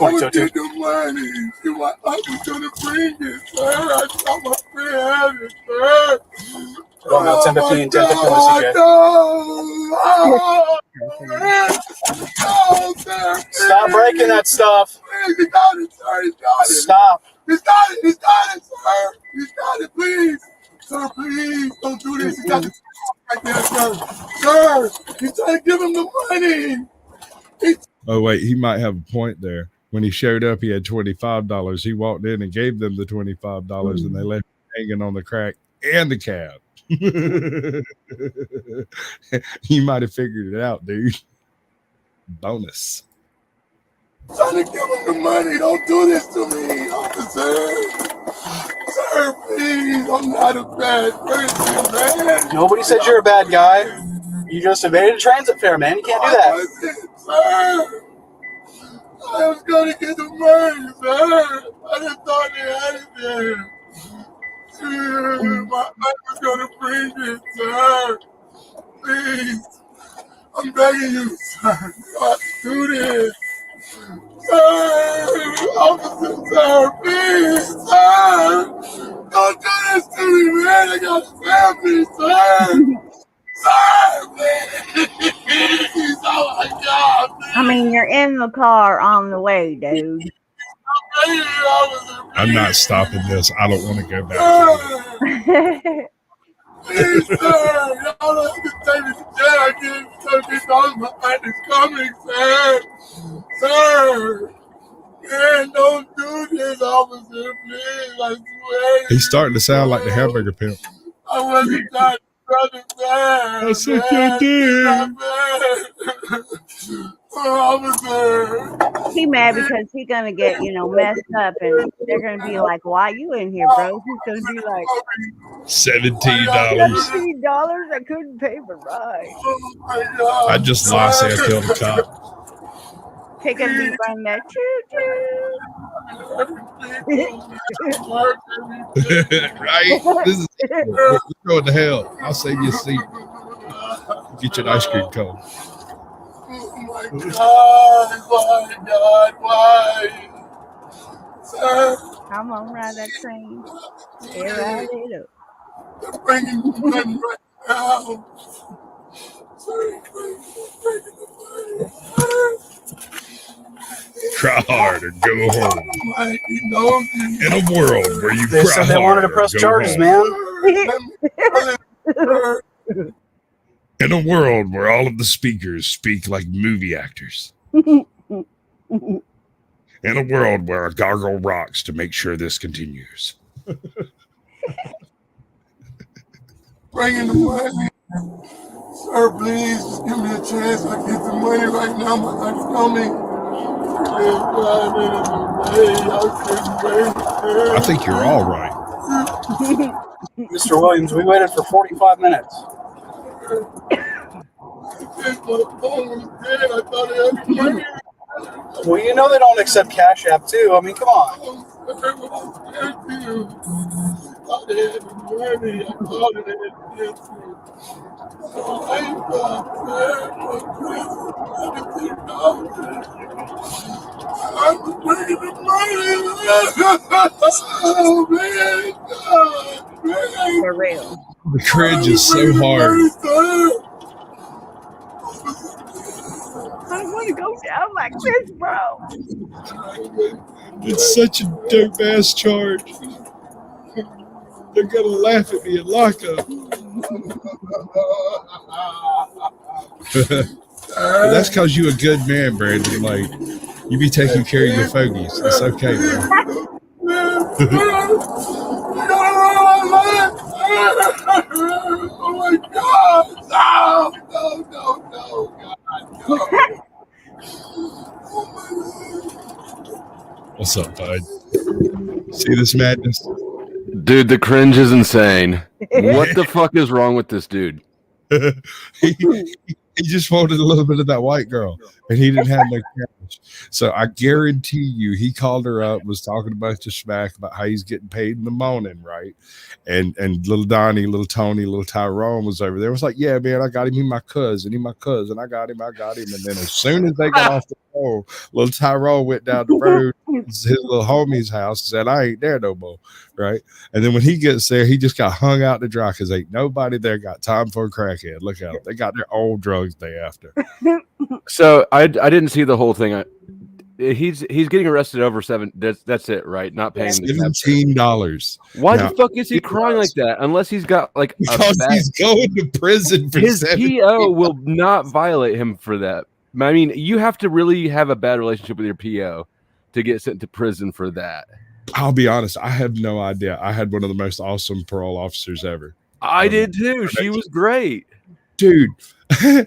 I'm gonna get the money. See what I was gonna bring it, sir. I thought my friend had it, sir.
Going out 10:15, 10:15 with CJ. Stop breaking that stuff.
He got it, sir. He got it.
Stop.
He's got it. He's got it, sir. He's got it, please. Sir, please don't do this. He got it right there, sir. Sir, he's trying to give him the money.
Oh, wait, he might have a point there. When he showed up, he had $25. He walked in and gave them the $25, and they left him hanging on the crack and the cab. You might have figured it out, dude. Bonus.
Trying to give him the money. Don't do this to me, officer. Sir, please. I'm not a bad person, man.
Nobody said you're a bad guy. You just evaded a transit fare, man. You can't do that.
Sir, I was going to get the money, sir. I just thought they had it there. My aunt was going to bring it, sir. Please. I'm begging you, sir. Don't do this. Sir, officer, sir, please, sir. Don't do this to me, man. I got a family, sir. Sir, please. Oh, my God. Please.
I mean, you're in the car on the way, dude.
I'm not stopping this. I don't want to go back.
Please, sir. Y'all don't have to take me to jail. I can't $30. My aunt is coming, sir. Sir. Man, don't do this, officer, please. I swear.
He's starting to sound like the hamburger pimp.
I wasn't trying to brother, man.
I said you did.
Officer.
He mad because he gonna get, messed up, and they're gonna be like, "Why you in here, bro?" He's gonna be like,
$17.
$17. I couldn't pay the ride.
I just lost and killed a cop.
Take a leap on that
Right? This is we're going to hell. I'll save you a seat. Get you an ice cream cone.
Oh my God, why? Sir.
I'm gonna ride that train. They're right it up.
They're bringing the money right now. Sir, bringing the money.
Cry hard or go home. In a world where you
they
cry
said they
hard
wanted to press
or go
charges,
home.
man.
In a world where all of the speakers speak like movie actors. In a world where a gargle rocks to make sure this continues.
Bringing the money. Sir, please, just give me a chance. I get the money right now. My aunt's coming.
I think you're all right.
Mr. Williams, we waited for 45 minutes. Well, you know they don't accept Cash App, too. I mean, come on.
I'm bringing the money. Oh, man.
For real.
The cringe is so hard.
I don't want to go down like this, bro.
It's such a dope ass charge. They're gonna laugh at me and lock up. But that's because you a good man, Brandon. Like, you be taking care of your fogies. It's okay, man.
Oh my God! No, God,
What's up, bud? See this madness?
Dude, the cringe is insane. What the fuck is wrong with this dude?
He just wanted a little bit of that white girl, and he didn't have no cash. So I guarantee you, he called her up, was talking about the smack about how he's getting paid in the morning, right? And little Donnie, little Tony, little Tyrone was over there. Was like, yeah, man, I got him. He my cousin. I got him. And then as soon as they got off the phone, little Tyrone went down the road to his little homie's house and said, I ain't there no more, right? And then when he gets there, he just got hung out to dry because ain't nobody there got time for a crackhead. Look at them. They got their old drugs day after.
So I didn't see the whole thing. He's getting arrested over $7. That's it, right? Not paying
$17.
Why the fuck is he crying like that? Unless he's got like
because he's going to prison for
his
17
PO will not violate him for that. I mean, you have to really have a bad relationship with your PO to get sent to prison for that.
I'll be honest, I have no idea. I had one of the most awesome parole officers ever.
I did too. She was great.
Dude, I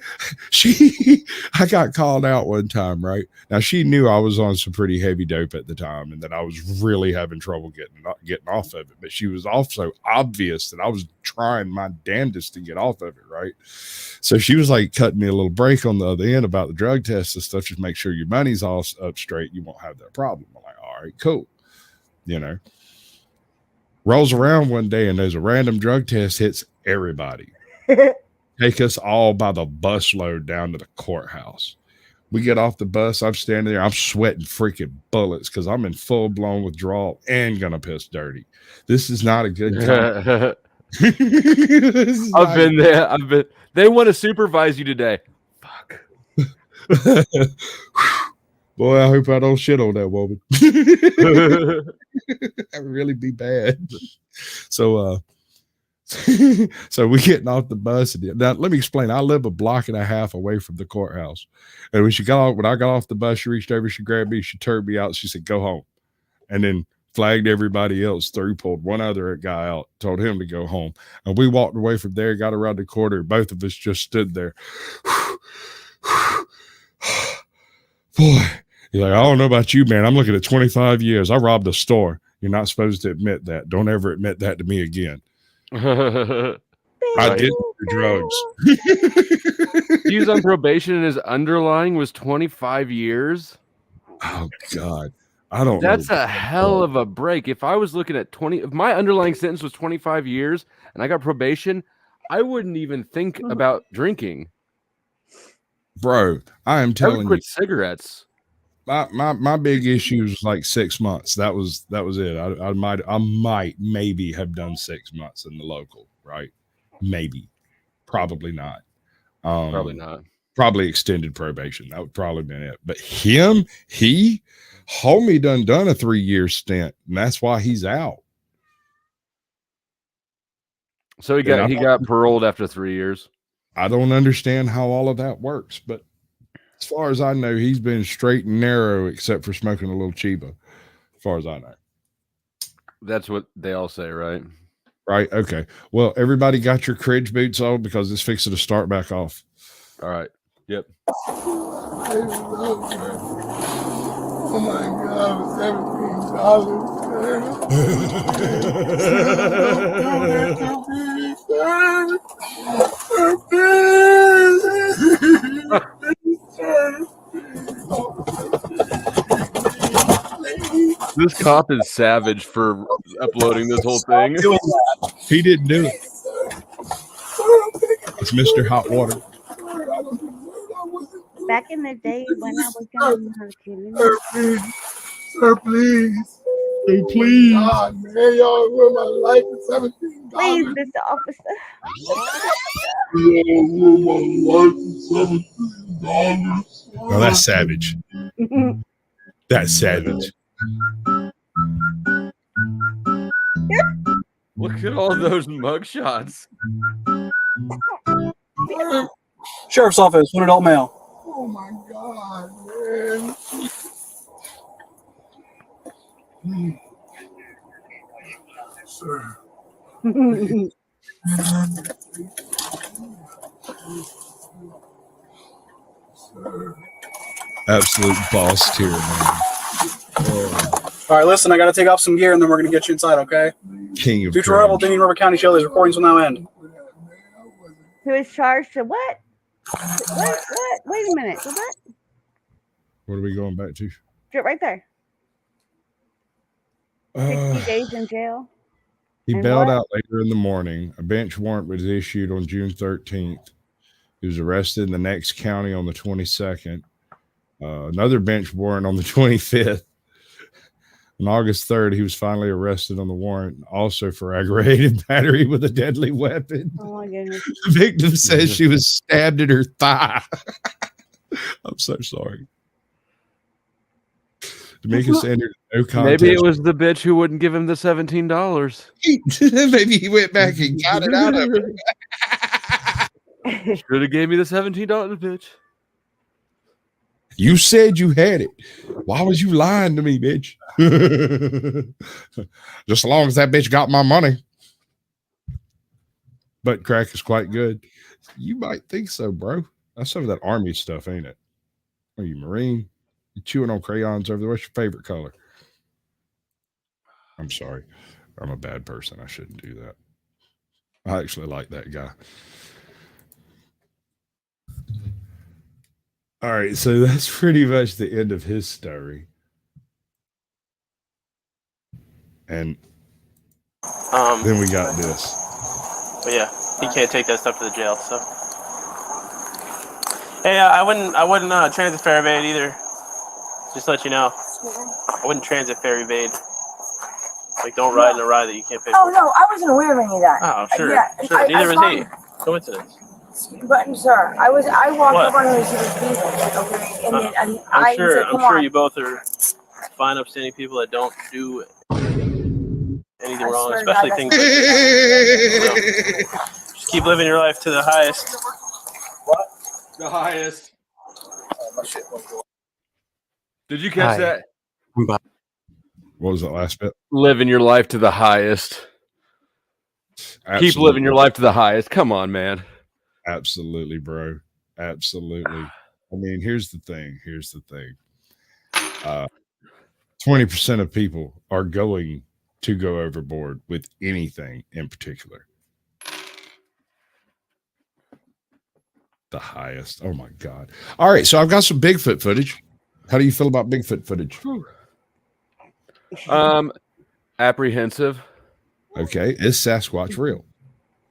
got called out one time, right? Now she knew I was on some pretty heavy dope at the time and that I was really having trouble getting off of it. But she was also obvious that I was trying my damnedest to get off of it, right? So she was like cutting me a little break on the other end about the drug test and stuff. Just make sure your money's all up straight. You won't have that problem. I'm like, all right, cool. You know, rolls around one day and there's a random drug test hits everybody. Take us all by the busload down to the courthouse. We get off the bus. I'm standing there. I'm sweating freaking bullets because I'm in full blown withdrawal and gonna piss dirty. This is not a good time.
I've been there. They want to supervise you today. Fuck.
Boy, I hope I don't shit on that woman. That would really be bad. So so we getting off the bus. Now let me explain. I live a block and a half away from the courthouse. And when I got off the bus, she reached over, she grabbed me, she turned me out, she said, go home. And then flagged everybody else through, pulled one other guy out, told him to go home. And we walked away from there, got around the corner, both of us just stood there. Boy, you're like, I don't know about you, man. I'm looking at 25 years. I robbed a store. You're not supposed to admit that. Don't ever admit that to me again. I did the drugs.
He was on probation and his underlying was 25 years.
Oh God. I don't know.
That's a hell of a break. If I was looking at if my underlying sentence was 25 years and I got probation, I wouldn't even think about drinking.
Bro, I am telling you.
Quit cigarettes.
My big issue was like 6 months. That was it. I might maybe have done 6 months in the local, right? Maybe. Probably not.
Probably not.
Probably extended probation. That would probably been it. But homie done a 3-year stint, and that's why he's out.
So he got paroled after 3 years.
I don't understand how all of that works, but as far as I know, he's been straight and narrow except for smoking a little Chiba, as far as I know.
That's what they all say, right?
Right. Okay. Well, everybody got your cringe boots on because it's fixing to start back off.
All right. Yep.
Oh my God,
This cop is savage for uploading this whole thing.
He didn't do it. It's Mr. Hot Water.
Back in the day when I was young,
Sir, please.
Oh, please.
God, man, y'all ruined my life for $17.
please, Mr. Officer.
Well, that's savage. That's savage.
Look at all those mugshots.
Sheriff's office, one adult male.
Oh my God, man. Sir.
Absolute boss tier, man.
All right, listen, I got to take off some gear and then we're going to get you inside, okay?
King of
Future Rebel, Indian River County Show, these recordings will now end.
Who is charged to what? What? Wait a minute. What?
What are we going back to?
Right there. 60 days in jail.
He
And
bailed
what?
out later in the morning. A bench warrant was issued on June 13th. He was arrested in the next county on the 22nd. Another bench warrant on the 25th. On August 3rd, he was finally arrested on the warrant, also for aggravated battery with a deadly weapon.
Oh my goodness.
The victim says she was stabbed in her thigh. I'm so sorry. D'Amica entered no contest.
Maybe it was the bitch who wouldn't give him the $17.
Maybe he went back and got it out of her.
Should have gave me the $17, bitch.
You said you had it. Why was you lying to me, bitch? Just as long as that bitch got my money. Butt crack is quite good. You might think so, bro. That's some of that army stuff, ain't it? Are you Marine? You chewing on crayons over there? What's your favorite color? I'm sorry. I'm a bad person. I shouldn't do that. I actually like that guy. All right, so that's pretty much the end of his story. And then we got this.
But yeah, he can't take that stuff to the jail. So, hey, I wouldn't transit fare evade either. Just to let you know, I wouldn't transit fare evade. Like, don't ride in a ride that you can't pay for.
Oh no, I wasn't aware of any of that.
Oh, sure,
Yeah,
sure. Neither was he. Coincidence.
But sir, I walked up on him as he was leaving, okay, and then
I'm sure.
said,
I'm sure you both are fine, upstanding people that don't do anything wrong, especially things like that. Just keep living your life to the highest.
What? The highest. Did you catch that?
What was that last bit?
Living your life to the highest.
Absolutely.
Keep living your life to the highest. Come on, man.
Absolutely, bro. Absolutely. I mean, here's the thing. 20% of people are going to go overboard with anything in particular. The highest. Oh my God. All right. So I've got some Bigfoot footage. How do you feel about Bigfoot footage?
Apprehensive.
Okay. Is Sasquatch real?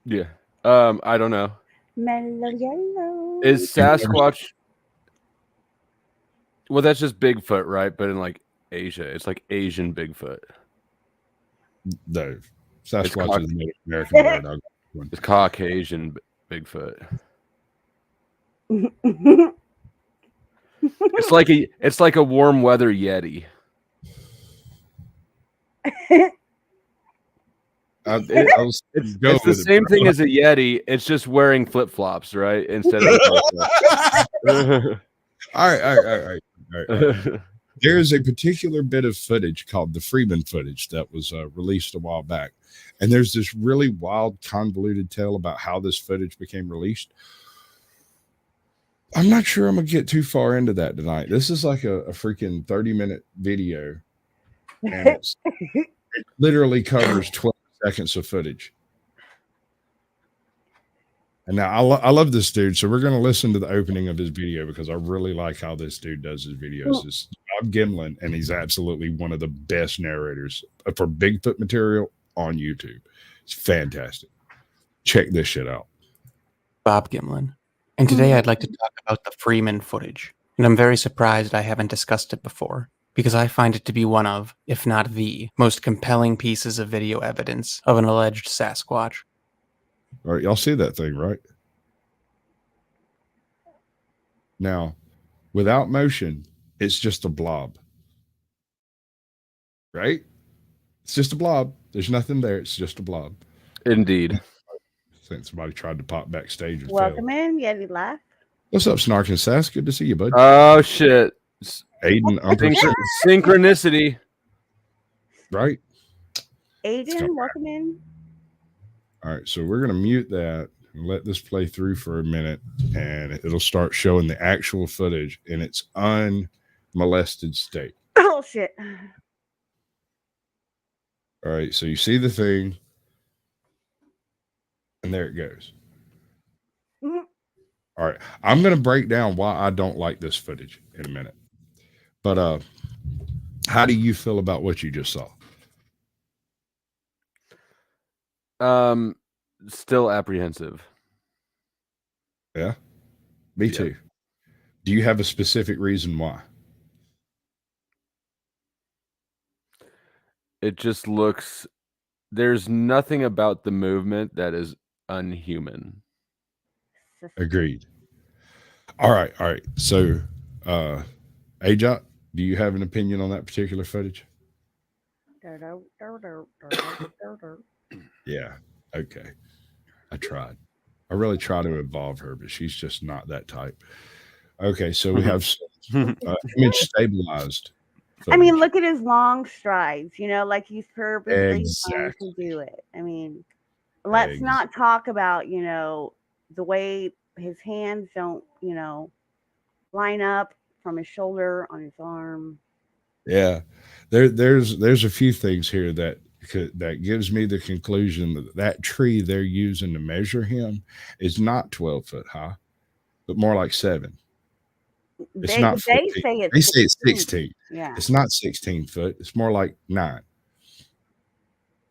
Yeah. I don't know.
Mellow yellow.
Is Sasquatch? Well, that's just Bigfoot, right? But in like Asia, it's like Asian Bigfoot.
No, Sasquatch is a Native American bird.
It's Caucasian Bigfoot. It's like a warm weather Yeti. It's the same thing as a Yeti. It's just wearing flip flops, right? Instead of.
All right. There is a particular bit of footage called the Freeman footage that was released a while back, and there's this really wild, convoluted tale about how this footage became released. I'm not sure I'm gonna get too far into that tonight. This is like a freaking 30-minute video, and it literally covers 12 seconds of footage. And now I love this dude, so we're going to listen to the opening of his video because I really like how this dude does his videos. It's Bob Gimlin, and he's absolutely one of the best narrators for Bigfoot material on YouTube. It's fantastic. Check this shit out.
Bob Gimlin. And today I'd like to talk about the Freeman footage. And I'm very surprised I haven't discussed it before, because I find it to be one of, if not the, most compelling pieces of video evidence of an alleged Sasquatch.
All right, y'all see that thing, right? Now, without motion, it's just a blob. Right? It's just a blob. There's nothing there. It's just a blob.
Indeed.
I think somebody tried to pop backstage and
Welcome
failed.
in, Yeti Laugh.
What's up, Snark and Sass? Good to see you, bud.
Oh, shit.
Aiden,
synchronicity.
Right?
Aiden, welcome in.
All right, so we're going to mute that and let this play through for a minute, and it'll start showing the actual footage in its unmolested state.
Oh, shit.
All right, so you see the thing, and there it goes.
Mhm.
All right, I'm going to break down why I don't like this footage in a minute. But how do you feel about what you just saw?
Still apprehensive.
Yeah, me too. Do you have a specific reason why?
It just looks. There's nothing about the movement that is unhuman.
Agreed. All right. So, Ajot, do you have an opinion on that particular footage? Yeah. Okay. I tried. I really try to involve her, but she's just not that type. Okay, so we have some, image stabilized
I mean,
footage.
look at his long strides, like he's purposely trying to
Exactly.
do it. I mean, let's not talk about, the way his hands don't, line up from his shoulder on his arm.
Yeah, there's a few things here that gives me the conclusion that that tree they're using to measure him is not 12 foot high, but more like 7. It's
They
not
they
14.
say it's
They say it's
16.
16.
Yeah.
It's not 16 foot. It's more like 9,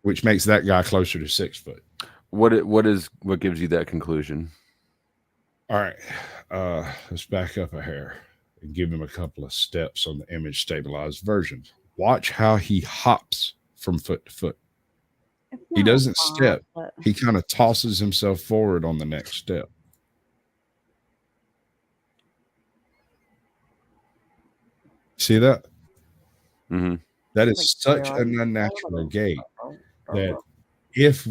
which makes that guy closer to 6 foot.
What gives you that conclusion?
All right, let's back up a hair and give him a couple of steps on the image stabilized version. Watch how he hops from foot to foot. He doesn't step. He kind of tosses himself forward on the next step. See that?
Mm-hmm.
That is such an unnatural gait that if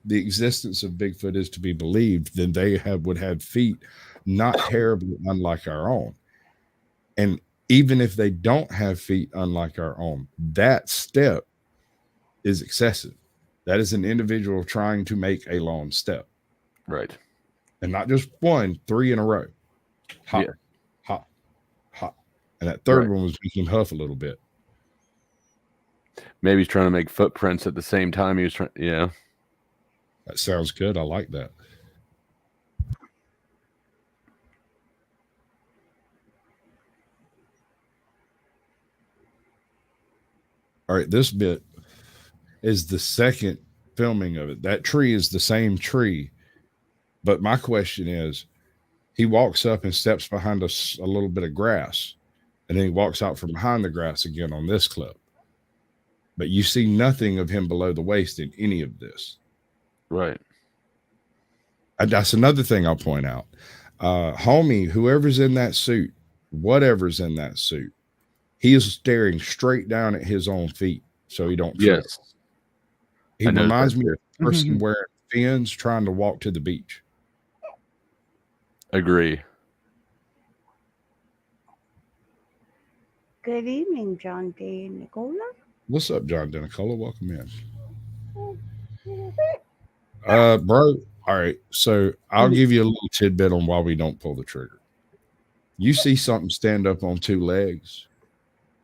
the existence of Bigfoot is to be believed, then they would have feet not terribly unlike our own. And even if they don't have feet unlike our own, that step is excessive. That is an individual trying to make a long step.
Right.
And not just 1, 3 in a row. Hop,
Yeah.
hop, hop. And that third one was making him huff a little bit.
Maybe he's trying to make footprints at the same time he was trying. Yeah.
That sounds good. I like that. All right, this bit is the second filming of it. That tree is the same tree. But my question is, he walks up and steps behind us a little bit of grass, and then he walks out from behind the grass again on this clip. But you see nothing of him below the waist in any of this.
Right.
And that's another thing I'll point out. Homie, whoever's in that suit, whatever's in that suit, he is staring straight down at his own feet so he don't trip.
Yes.
He reminds me of a person wearing fins trying to walk to the beach.
Agree.
Good evening, John D. Nicola.
What's up, John D. Nicola? Welcome in. Bro, all right. So I'll give you a little tidbit on why we don't pull the trigger. You see something stand up on 2 legs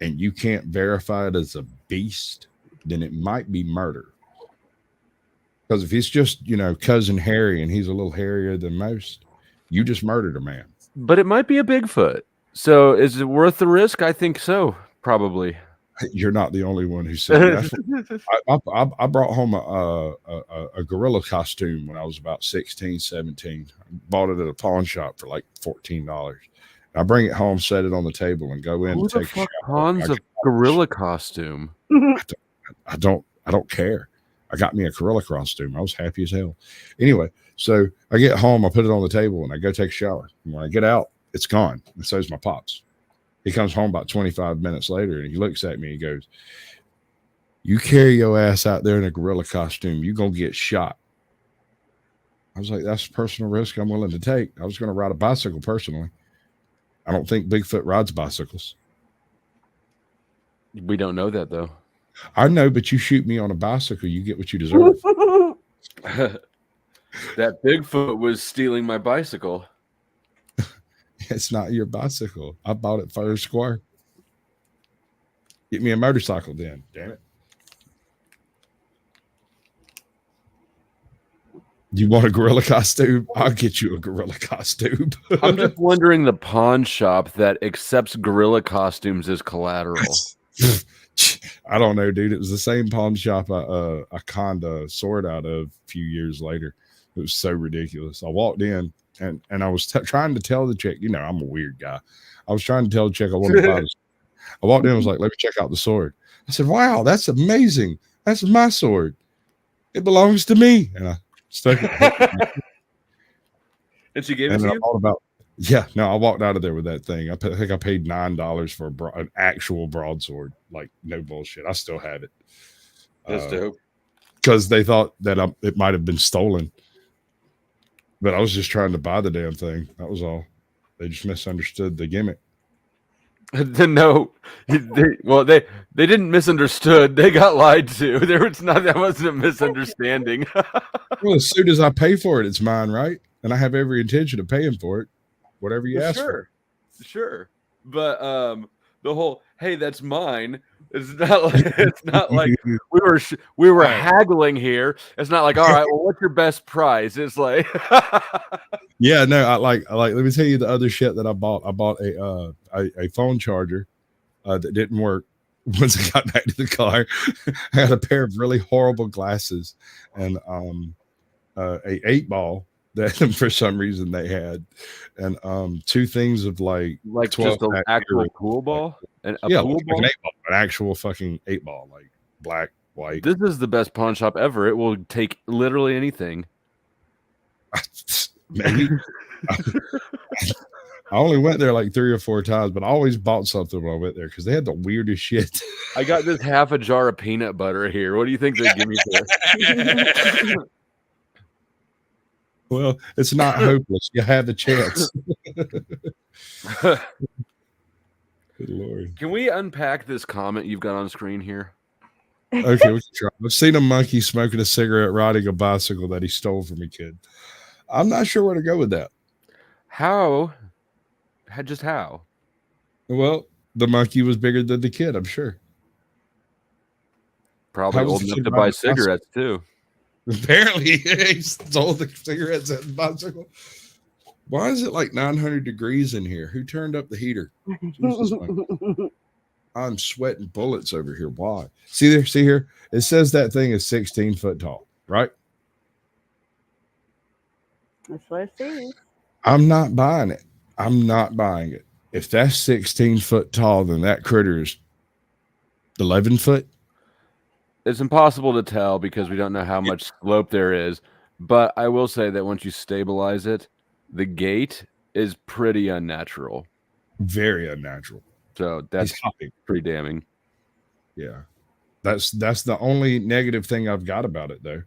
and you can't verify it as a beast, then it might be murder. Because if he's just, cousin Harry and he's a little hairier than most, you just murdered a man.
But it might be a Bigfoot. So is it worth the risk? I think so, probably.
You're not the only one who said that. I brought home a gorilla costume when I was about 16, 17. I bought it at a pawn shop for like $14. I bring it home, set it on the table, and go in
Who
and
the
take
fuck pawns a gorilla costume?
I don't care. I got me a gorilla costume. I was happy as hell. Anyway, so I get home, I put it on the table, and I go take a shower. And when I get out, it's gone. And so's my pops. He comes home about 25 minutes later, and he looks at me. He goes, "You carry your ass out there in a gorilla costume, you're going to get shot." I was like, that's a personal risk I'm willing to take. I was going to ride a bicycle personally. I don't think Bigfoot rides bicycles.
We don't know that, though.
I know, but you shoot me on a bicycle, you get what you deserve.
That Bigfoot was stealing my bicycle.
It's not your bicycle. I bought it fair and square. Get me a motorcycle then, damn it. You want a gorilla costume? I'll get you a gorilla costume.
I'm just wondering the pawn shop that accepts gorilla costumes as collateral.
I don't know, dude. It was the same pawn shop I conned a sword out of a few years later. It was so ridiculous. I walked in and I was trying to tell the chick, you know, I'm a weird guy. I was trying to tell the chick I wanted to buy this. I walked in and was like, let me check out the sword. I said, wow, that's amazing. That's my sword. It belongs to me. And I stuck it.
And she gave it to you?
I walked out of there with that thing. I think I paid $9 for an actual broadsword. Like, no bullshit. I still have it.
That's dope.
Because they thought that it might have been stolen. But I was just trying to buy the damn thing. That was all. They just misunderstood the gimmick.
No, they didn't misunderstood. They got lied to. That wasn't a misunderstanding.
Well, as soon as I pay for it, it's mine, right? And I have every intention of paying for it, whatever you ask for.
Sure. But the whole hey, that's mine. It's not like we were haggling here. It's not like, all right, well, what's your best price? It's like
yeah, no, I like let me tell you the other shit that I bought. I bought a phone charger that didn't work once I got back to the car. I had a pair of really horrible glasses and a 8-ball that for some reason they had, and 2 things of like
just an actual pool ball, and a pool ball?
An actual fucking 8-ball, like black, white.
This is the best pawn shop ever. It will take literally anything.
Maybe. I only went there like 3 or 4 times, but I always bought something when I went there because they had the weirdest shit.
I got this half a jar of peanut butter here. What do you think they give me for it?
Well, it's not hopeless. You have a chance. Good Lord.
Can we unpack this comment you've got on screen here?
Okay, we can try. I've seen a monkey smoking a cigarette riding a bicycle that he stole from a kid. I'm not sure where to go with that.
How? Just how?
Well, the monkey was bigger than the kid, I'm sure.
Probably old enough to buy cigarettes, too.
Apparently, he stole the cigarettes at the bicycle. Why is it like 900 degrees in here? Who turned up the heater? Jesus, I'm sweating bullets over here. Why? See here? It says that thing is 16 foot tall, right?
That's what it says.
I'm not buying it. I'm not buying it. If that's 16 foot tall, then that critter is 11 foot.
It's impossible to tell because we don't know how much slope there is. But I will say that once you stabilize it, the gait is pretty unnatural.
Very unnatural.
So that's pretty damning.
Yeah. That's the only negative thing I've got about it, though.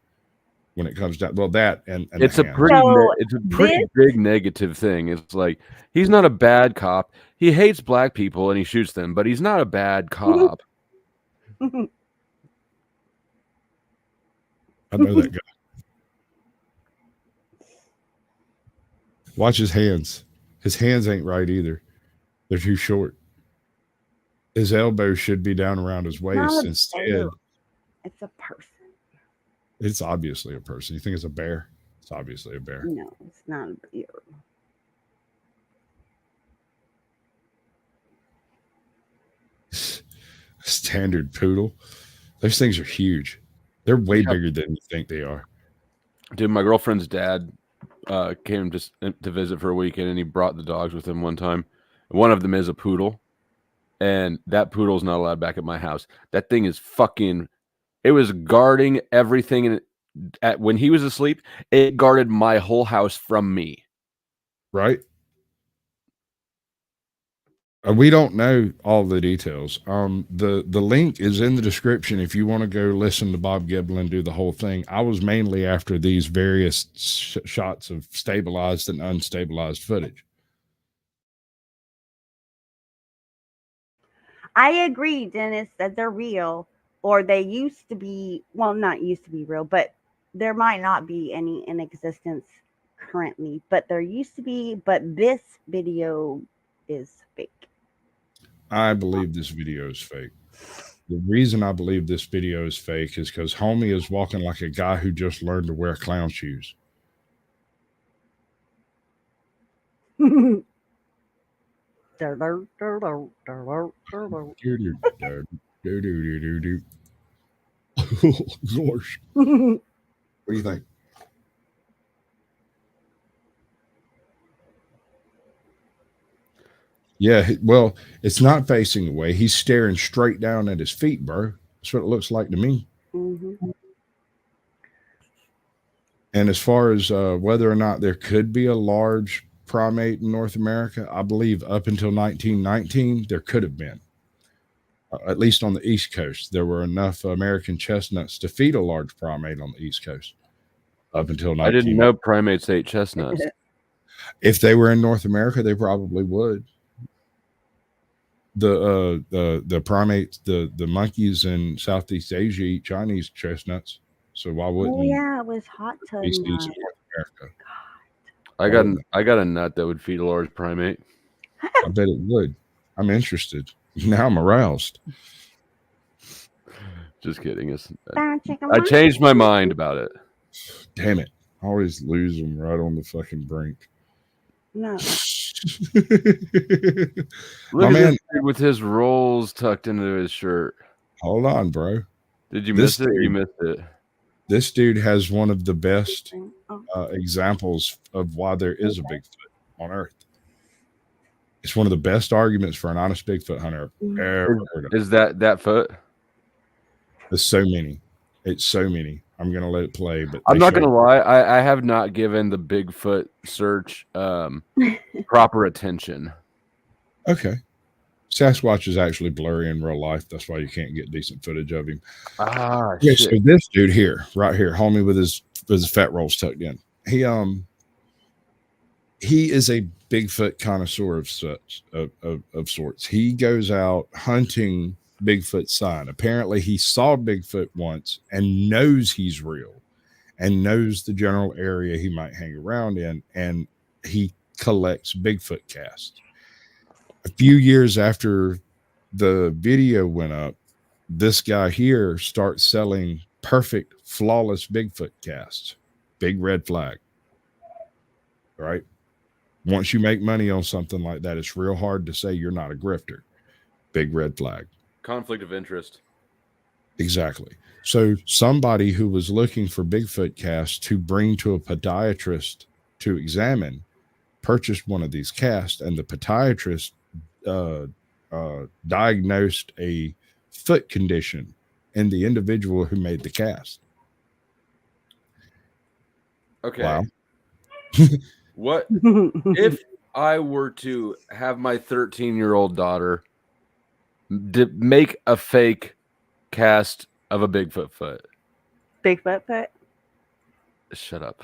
When it comes down, well, that and
it's a pretty big negative thing. It's like he's not a bad cop. He hates black people and he shoots them, but he's not a bad cop.
I know that guy. Watch his hands. His hands ain't right either. They're too short. His elbow should be down around his waist. Instead,
it's a person.
It's obviously a person. You think it's a bear? It's obviously a bear.
No, it's not a bear.
Standard poodle. Those things are huge. They're way bigger than you think they are.
Dude, my girlfriend's dad came just to visit for a weekend, and he brought the dogs with him one time. One of them is a poodle, and that poodle's not allowed back at my house. That thing is fucking... It was guarding everything when he was asleep. It guarded my whole house from me.
Right? We don't know all the details. The link is in the description if you want to go listen to Bob Giblin do the whole thing. I was mainly after these various shots of stabilized and unstabilized footage.
I agree, Dennis, that they're real. Or they used to be, well, not used to be real, but there might not be any in existence currently. But there used to be, but this video is fake.
I believe this video is fake. The reason I believe this video is fake is because homie is walking like a guy who just learned to wear clown shoes. Gosh. What do you think? Yeah, well, it's not facing away. He's staring straight down at his feet, bro. That's what it looks like to me.
Mm-hmm.
And as far as whether or not there could be a large primate in North America, I believe up until 1919, there could have been. At least on the East Coast, there were enough American chestnuts to feed a large primate on the East Coast up until 1919.
I didn't know primates ate chestnuts.
If they were in North America, they probably would. The primates, the monkeys in Southeast Asia eat Chinese chestnuts. So why wouldn't
Oh yeah, it was hot tub
species in
night.
North America?
I got a nut that would feed a large primate.
I bet it would. I'm interested. Now I'm aroused.
Just kidding. I changed my mind about it.
Damn it. I always lose them right on the fucking brink.
No.
Look at this dude with his rolls tucked into his shirt.
Hold on, bro.
Did you miss it? You missed it.
This dude has one of the best examples of why there is a Bigfoot on Earth. It's one of the best arguments for an honest Bigfoot hunter I've ever heard of.
Is that foot?
There's so many. It's so many. I'm going to let it play. But
I'm not going to lie. I have not given the Bigfoot search proper attention.
Okay. Sasquatch is actually blurry in real life. That's why you can't get decent footage of him.
Shit.
So this dude here, right here, homie with his fat rolls tucked in. He is a Bigfoot connoisseur of sorts. He goes out hunting Bigfoot sign. Apparently he saw Bigfoot once and knows he's real and knows the general area he might hang around in, and he collects Bigfoot casts. A few years after the video went up, this guy here starts selling perfect, flawless Bigfoot casts. Big red flag. Right? Once you make money on something like that, it's real hard to say you're not a grifter. Big red flag.
Conflict of interest.
Exactly. So somebody who was looking for Bigfoot casts to bring to a podiatrist to examine purchased one of these casts, and the podiatrist diagnosed a foot condition in the individual who made the cast.
Okay.
Wow.
What if I were to have my 13-year-old daughter make a fake cast of a Bigfoot foot?
Bigfoot foot?
Shut up.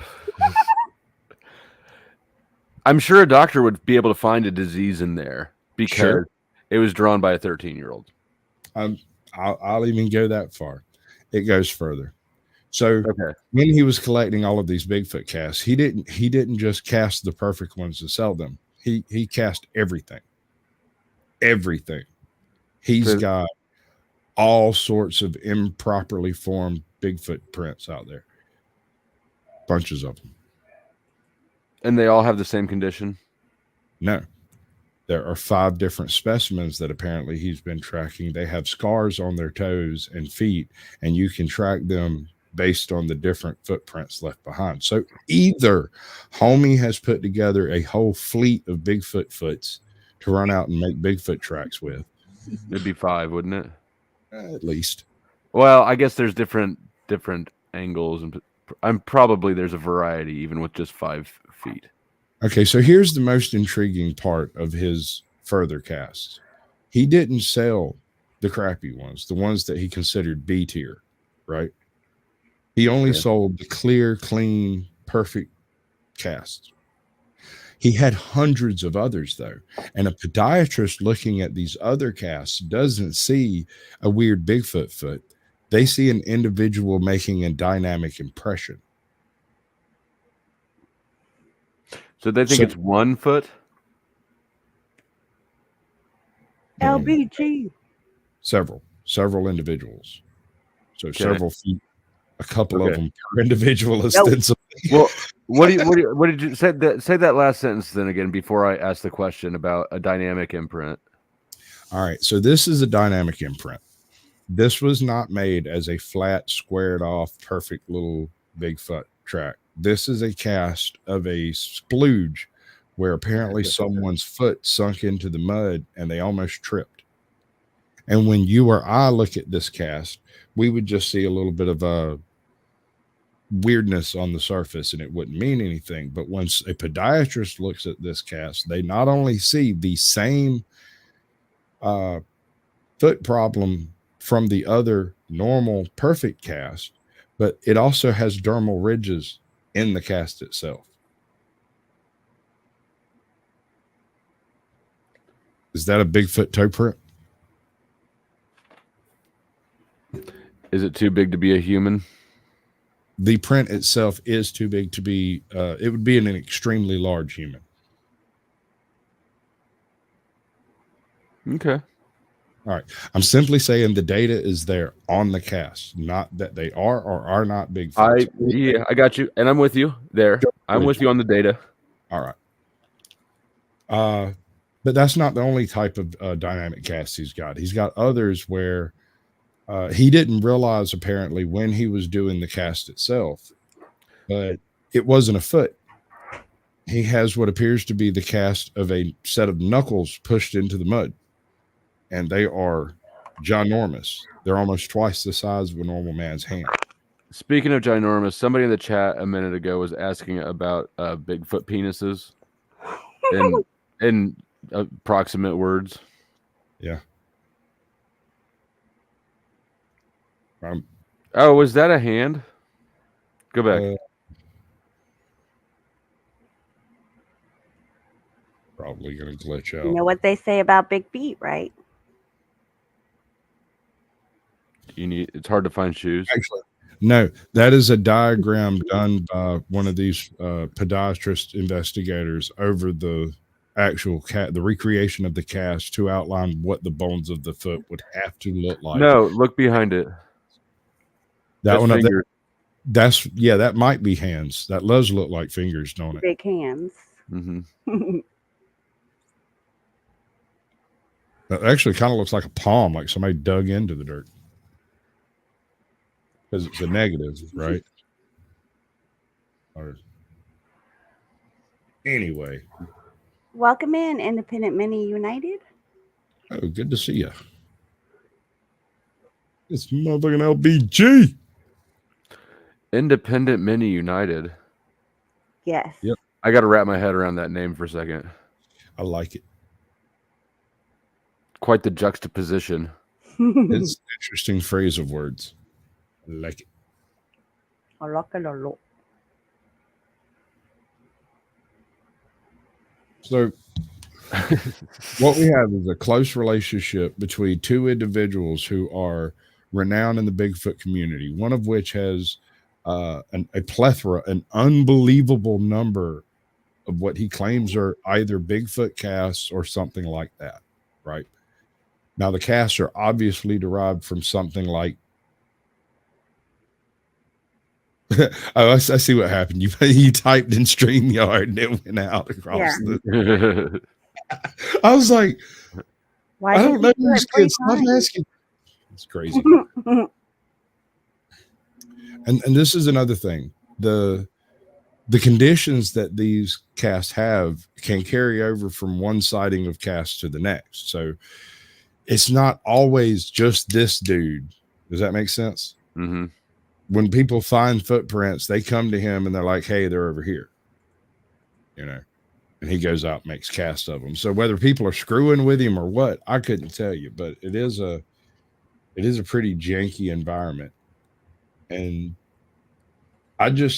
I'm sure a doctor would be able to find a disease in there because it was drawn by a 13-year-old.
I'll even go that far. It goes further. So when he was collecting all of these Bigfoot casts, he didn't just cast the perfect ones to sell them. He cast everything. Everything. He's got all sorts of improperly formed Bigfoot prints out there. Bunches of them.
And they all have the same condition?
No. There are 5 different specimens that apparently he's been tracking. They have scars on their toes and feet, and you can track them based on the different footprints left behind. So either homie has put together a whole fleet of Bigfoot foots to run out and make Bigfoot tracks with.
It'd be 5, wouldn't it?
At least.
Well, I guess there's different angles, and probably there's a variety even with just 5 feet.
Okay, so here's the most intriguing part of his further casts. He didn't sell the crappy ones, the ones that he considered B tier, right? He only sold the clear, clean, perfect casts. He had hundreds of others, though. And a podiatrist looking at these other casts doesn't see a weird Bigfoot foot. They see an individual making a dynamic impression.
So they think it's 1 foot?
LBG.
Several individuals. So several feet, a couple of them per individual ostensibly.
Well, What did you say that last sentence then again before I ask the question about a dynamic imprint?
All right. So this is a dynamic imprint. This was not made as a flat, squared off, perfect little Bigfoot track. This is a cast of a splooge where apparently someone's foot sunk into the mud and they almost tripped. And when you or I look at this cast, we would just see a little bit of a weirdness on the surface and it wouldn't mean anything. But once a podiatrist looks at this cast, they not only see the same foot problem from the other normal perfect cast, but it also has dermal ridges in the cast itself. Is that a Bigfoot toe print?
Is it too big to be a human?
The print itself is too big to be, it would be an extremely large human.
Okay.
All right. I'm simply saying the data is there on the cast, not that they are or are not Bigfoot.
Yeah, I got you. And I'm with you there. I'm with you on the data.
All right. But that's not the only type of dynamic cast he's got. He's got others where he didn't realize apparently when he was doing the cast itself, but it wasn't a foot. He has what appears to be the cast of a set of knuckles pushed into the mud. And they are ginormous. They're almost twice the size of a normal man's hand.
Speaking of ginormous, somebody in the chat a minute ago was asking about Bigfoot penises in approximate words.
Yeah.
Oh, was that a hand? Go back.
Probably going to glitch out.
You know what they say about big feet, right?
It's hard to find shoes.
Actually, no, that is a diagram done by one of these podiatrist investigators over the actual the recreation of the cast to outline what the bones of the foot would have to look like.
No, look behind it.
That one up there. That might be hands. That does look like fingers, don't it?
Big hands.
Mm-hmm.
That actually kind of looks like a palm, like somebody dug into the dirt. Because it's a negative, right? Or anyway.
Welcome in, Independent Mini United.
Oh, good to see you. It's motherfucking LBG.
Independent Mini United.
Yes.
Yep.
I got to wrap my head around that name for a second.
I like it.
Quite the juxtaposition.
It's an interesting phrase of words. I like it.
I like it a lot.
So what we have is a close relationship between two individuals who are renowned in the Bigfoot community, one of which has a plethora, an unbelievable number of what he claims are either Bigfoot casts or something like that, right? Now, the casts are obviously derived from something like oh, I see what happened. You typed in StreamYard and it went out across the. I was like,
why
I don't know these kids. Stop asking. It's crazy. and this is another thing. The conditions that these casts have can carry over from one sighting of casts to the next. So it's not always just this dude. Does that make sense?
Mm-hmm.
When people find footprints, they come to him and they're like, hey, they're over here, and he goes out and makes casts of them. So whether people are screwing with him or what, I couldn't tell you, but it is a pretty janky environment. And do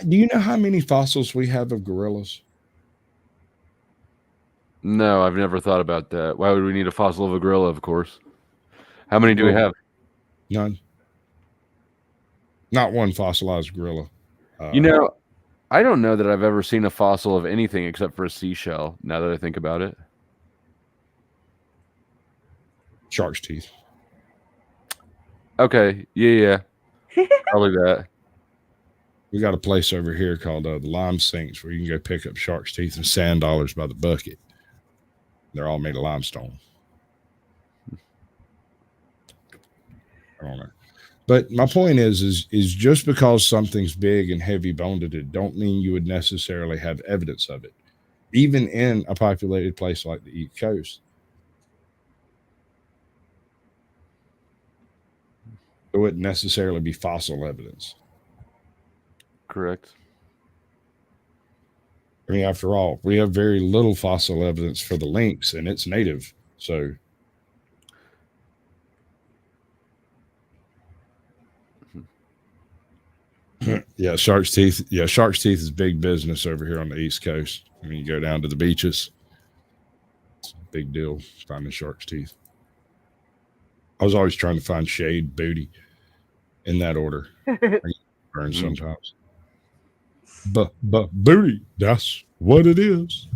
you know how many fossils we have of gorillas?
No, I've never thought about that. Why would we need a fossil of a gorilla, of course? How many do we have?
None. Not one fossilized gorilla.
I don't know that I've ever seen a fossil of anything except for a seashell, now that I think about it.
Shark's teeth.
Okay. Yeah. Probably that.
We got a place over here called the Lime Sinks where you can go pick up shark's teeth and sand dollars by the bucket. They're all made of limestone. I don't know. But my point is just because something's big and heavy boned, it don't mean you would necessarily have evidence of it. Even in a populated place like the East Coast. It wouldn't necessarily be fossil evidence.
Correct.
I mean, after all, we have very little fossil evidence for the lynx, and it's native. So, yeah, shark's teeth. Yeah, shark's teeth is big business over here on the East Coast. I mean, you go down to the beaches, it's a big deal finding shark's teeth. I was always trying to find shade, booty, in that order. I get burned sometimes. But booty, that's what it is.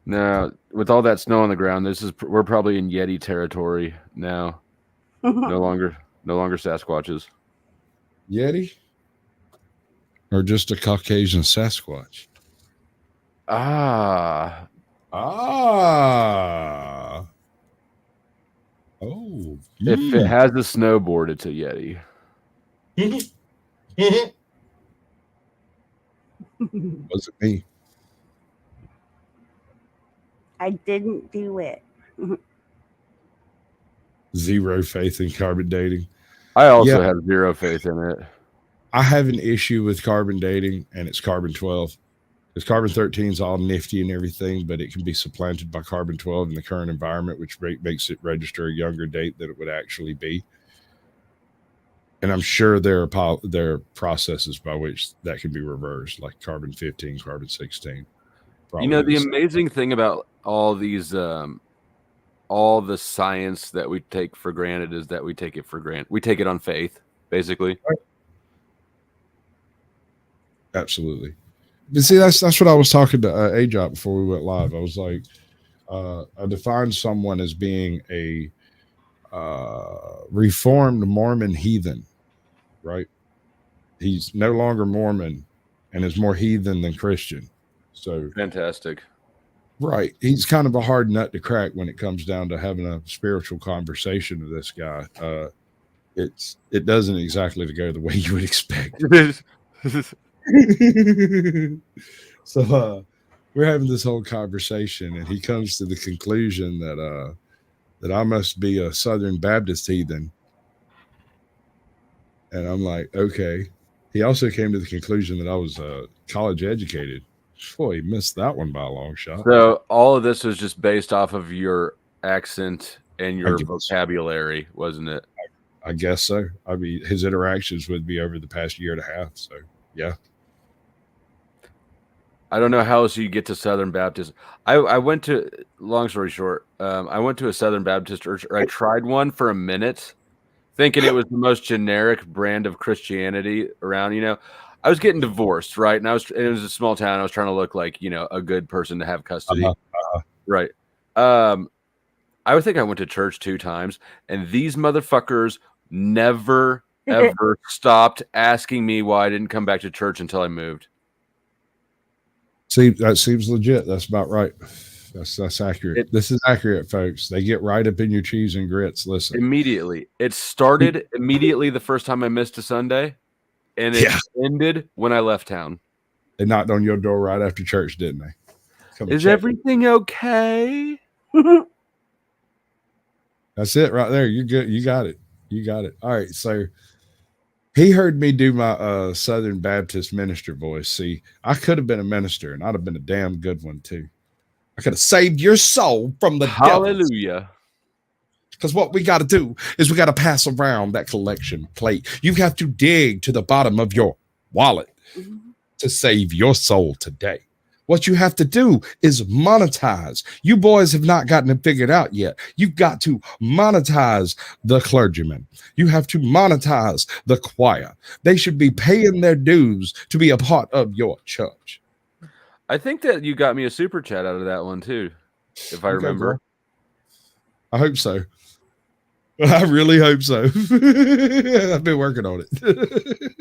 Now, with all that snow on the ground, we're probably in Yeti territory now. No longer Sasquatches.
Yeti? Or just a Caucasian Sasquatch?
Ah.
Oh.
If it has a snowboard, it's a Yeti.
Wasn't me.
I didn't do it.
Zero faith in carbon dating.
I also have zero faith in it.
I have an issue with carbon dating, and it's carbon-12. Because carbon-13 is all nifty and everything, but it can be supplanted by carbon-12 in the current environment, which makes it register a younger date than it would actually be. And I'm sure there are processes by which that can be reversed, like carbon-15, carbon-16.
You know, the amazing thing about all these, all the science that we take for granted is that we take it for granted. We take it on faith, basically.
Right. Absolutely. But see, that's what I was talking to AJOP before we went live. I was like, I defined someone as being a reformed Mormon heathen, right? He's no longer Mormon and is more heathen than Christian. So
fantastic.
Right. He's kind of a hard nut to crack when it comes down to having a spiritual conversation with this guy. It doesn't exactly go the way you would expect. So we're having this whole conversation, and he comes to the conclusion that I must be a Southern Baptist heathen. And I'm like, okay. He also came to the conclusion that I was college educated. Boy, he missed that one by a long shot.
So all of this was just based off of your accent and your vocabulary, wasn't it?
I guess so. I mean, his interactions with me over the past year and a half. So, yeah.
I don't know how else you get to Southern Baptist. I went to, long story short, I went to a Southern Baptist church, or I tried one for a minute, thinking it was the most generic brand of Christianity around. You know, I was getting divorced, right? And it was a small town. I was trying to look like, you know, a good person to have custody. Right. I would think I went to church 2 times, and these motherfuckers never, ever stopped asking me why I didn't come back to church until I moved.
See, that seems legit. That's about right. That's accurate. This is accurate, folks. They get right up in your cheese and grits. Listen.
Immediately. It started immediately the first time I missed a Sunday, and it ended when I left town.
They knocked on your door right after church, didn't they?
Is everything okay?
That's it right there. You're good. You got it. You got it. All right. So he heard me do my Southern Baptist minister voice. See, I could have been a minister, and I'd have been a damn good one too. I could have saved your soul from the devil.
Hallelujah.
Because what we got to do is we got to pass around that collection plate. You have to dig to the bottom of your wallet to save your soul today. What you have to do is monetize. You boys have not gotten it figured out yet. You've got to monetize the clergyman. You have to monetize the choir. They should be paying their dues to be a part of your church.
I think that you got me a super chat out of that one too, if I remember.
I hope so. I really hope so. I've been working on it.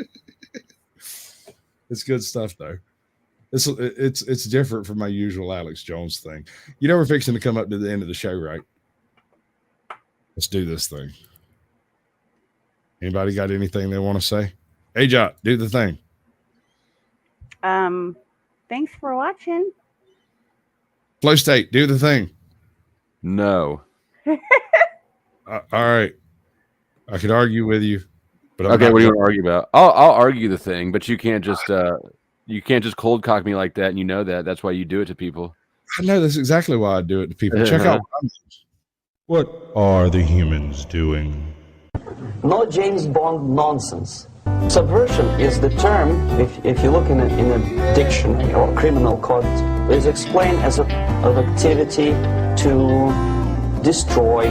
It's good stuff though. It's different from my usual Alex Jones thing. You know we're fixing to come up to the end of the show, right? Let's do this thing. Anybody got anything they want to say? Hey, Jot, do the thing.
Thanks for watching.
Flow State, do the thing.
No.
All right. I could argue with you, but
okay, what do you want to argue about? I'll argue the thing, but you can't just cold cock me like that, and you know that. That's why you do it to people.
I know that's exactly why I do it to people. Check out what are the humans doing?
No James Bond nonsense. Subversion is the term, if you look in a dictionary or criminal code, is explained as an activity to destroy.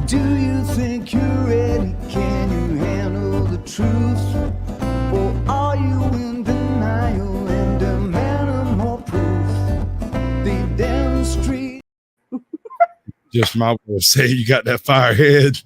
Do you think you're ready? Can you handle the truth? Or are you in denial and demand more proof? They demonstrate.
Just my way of saying you got that fire head.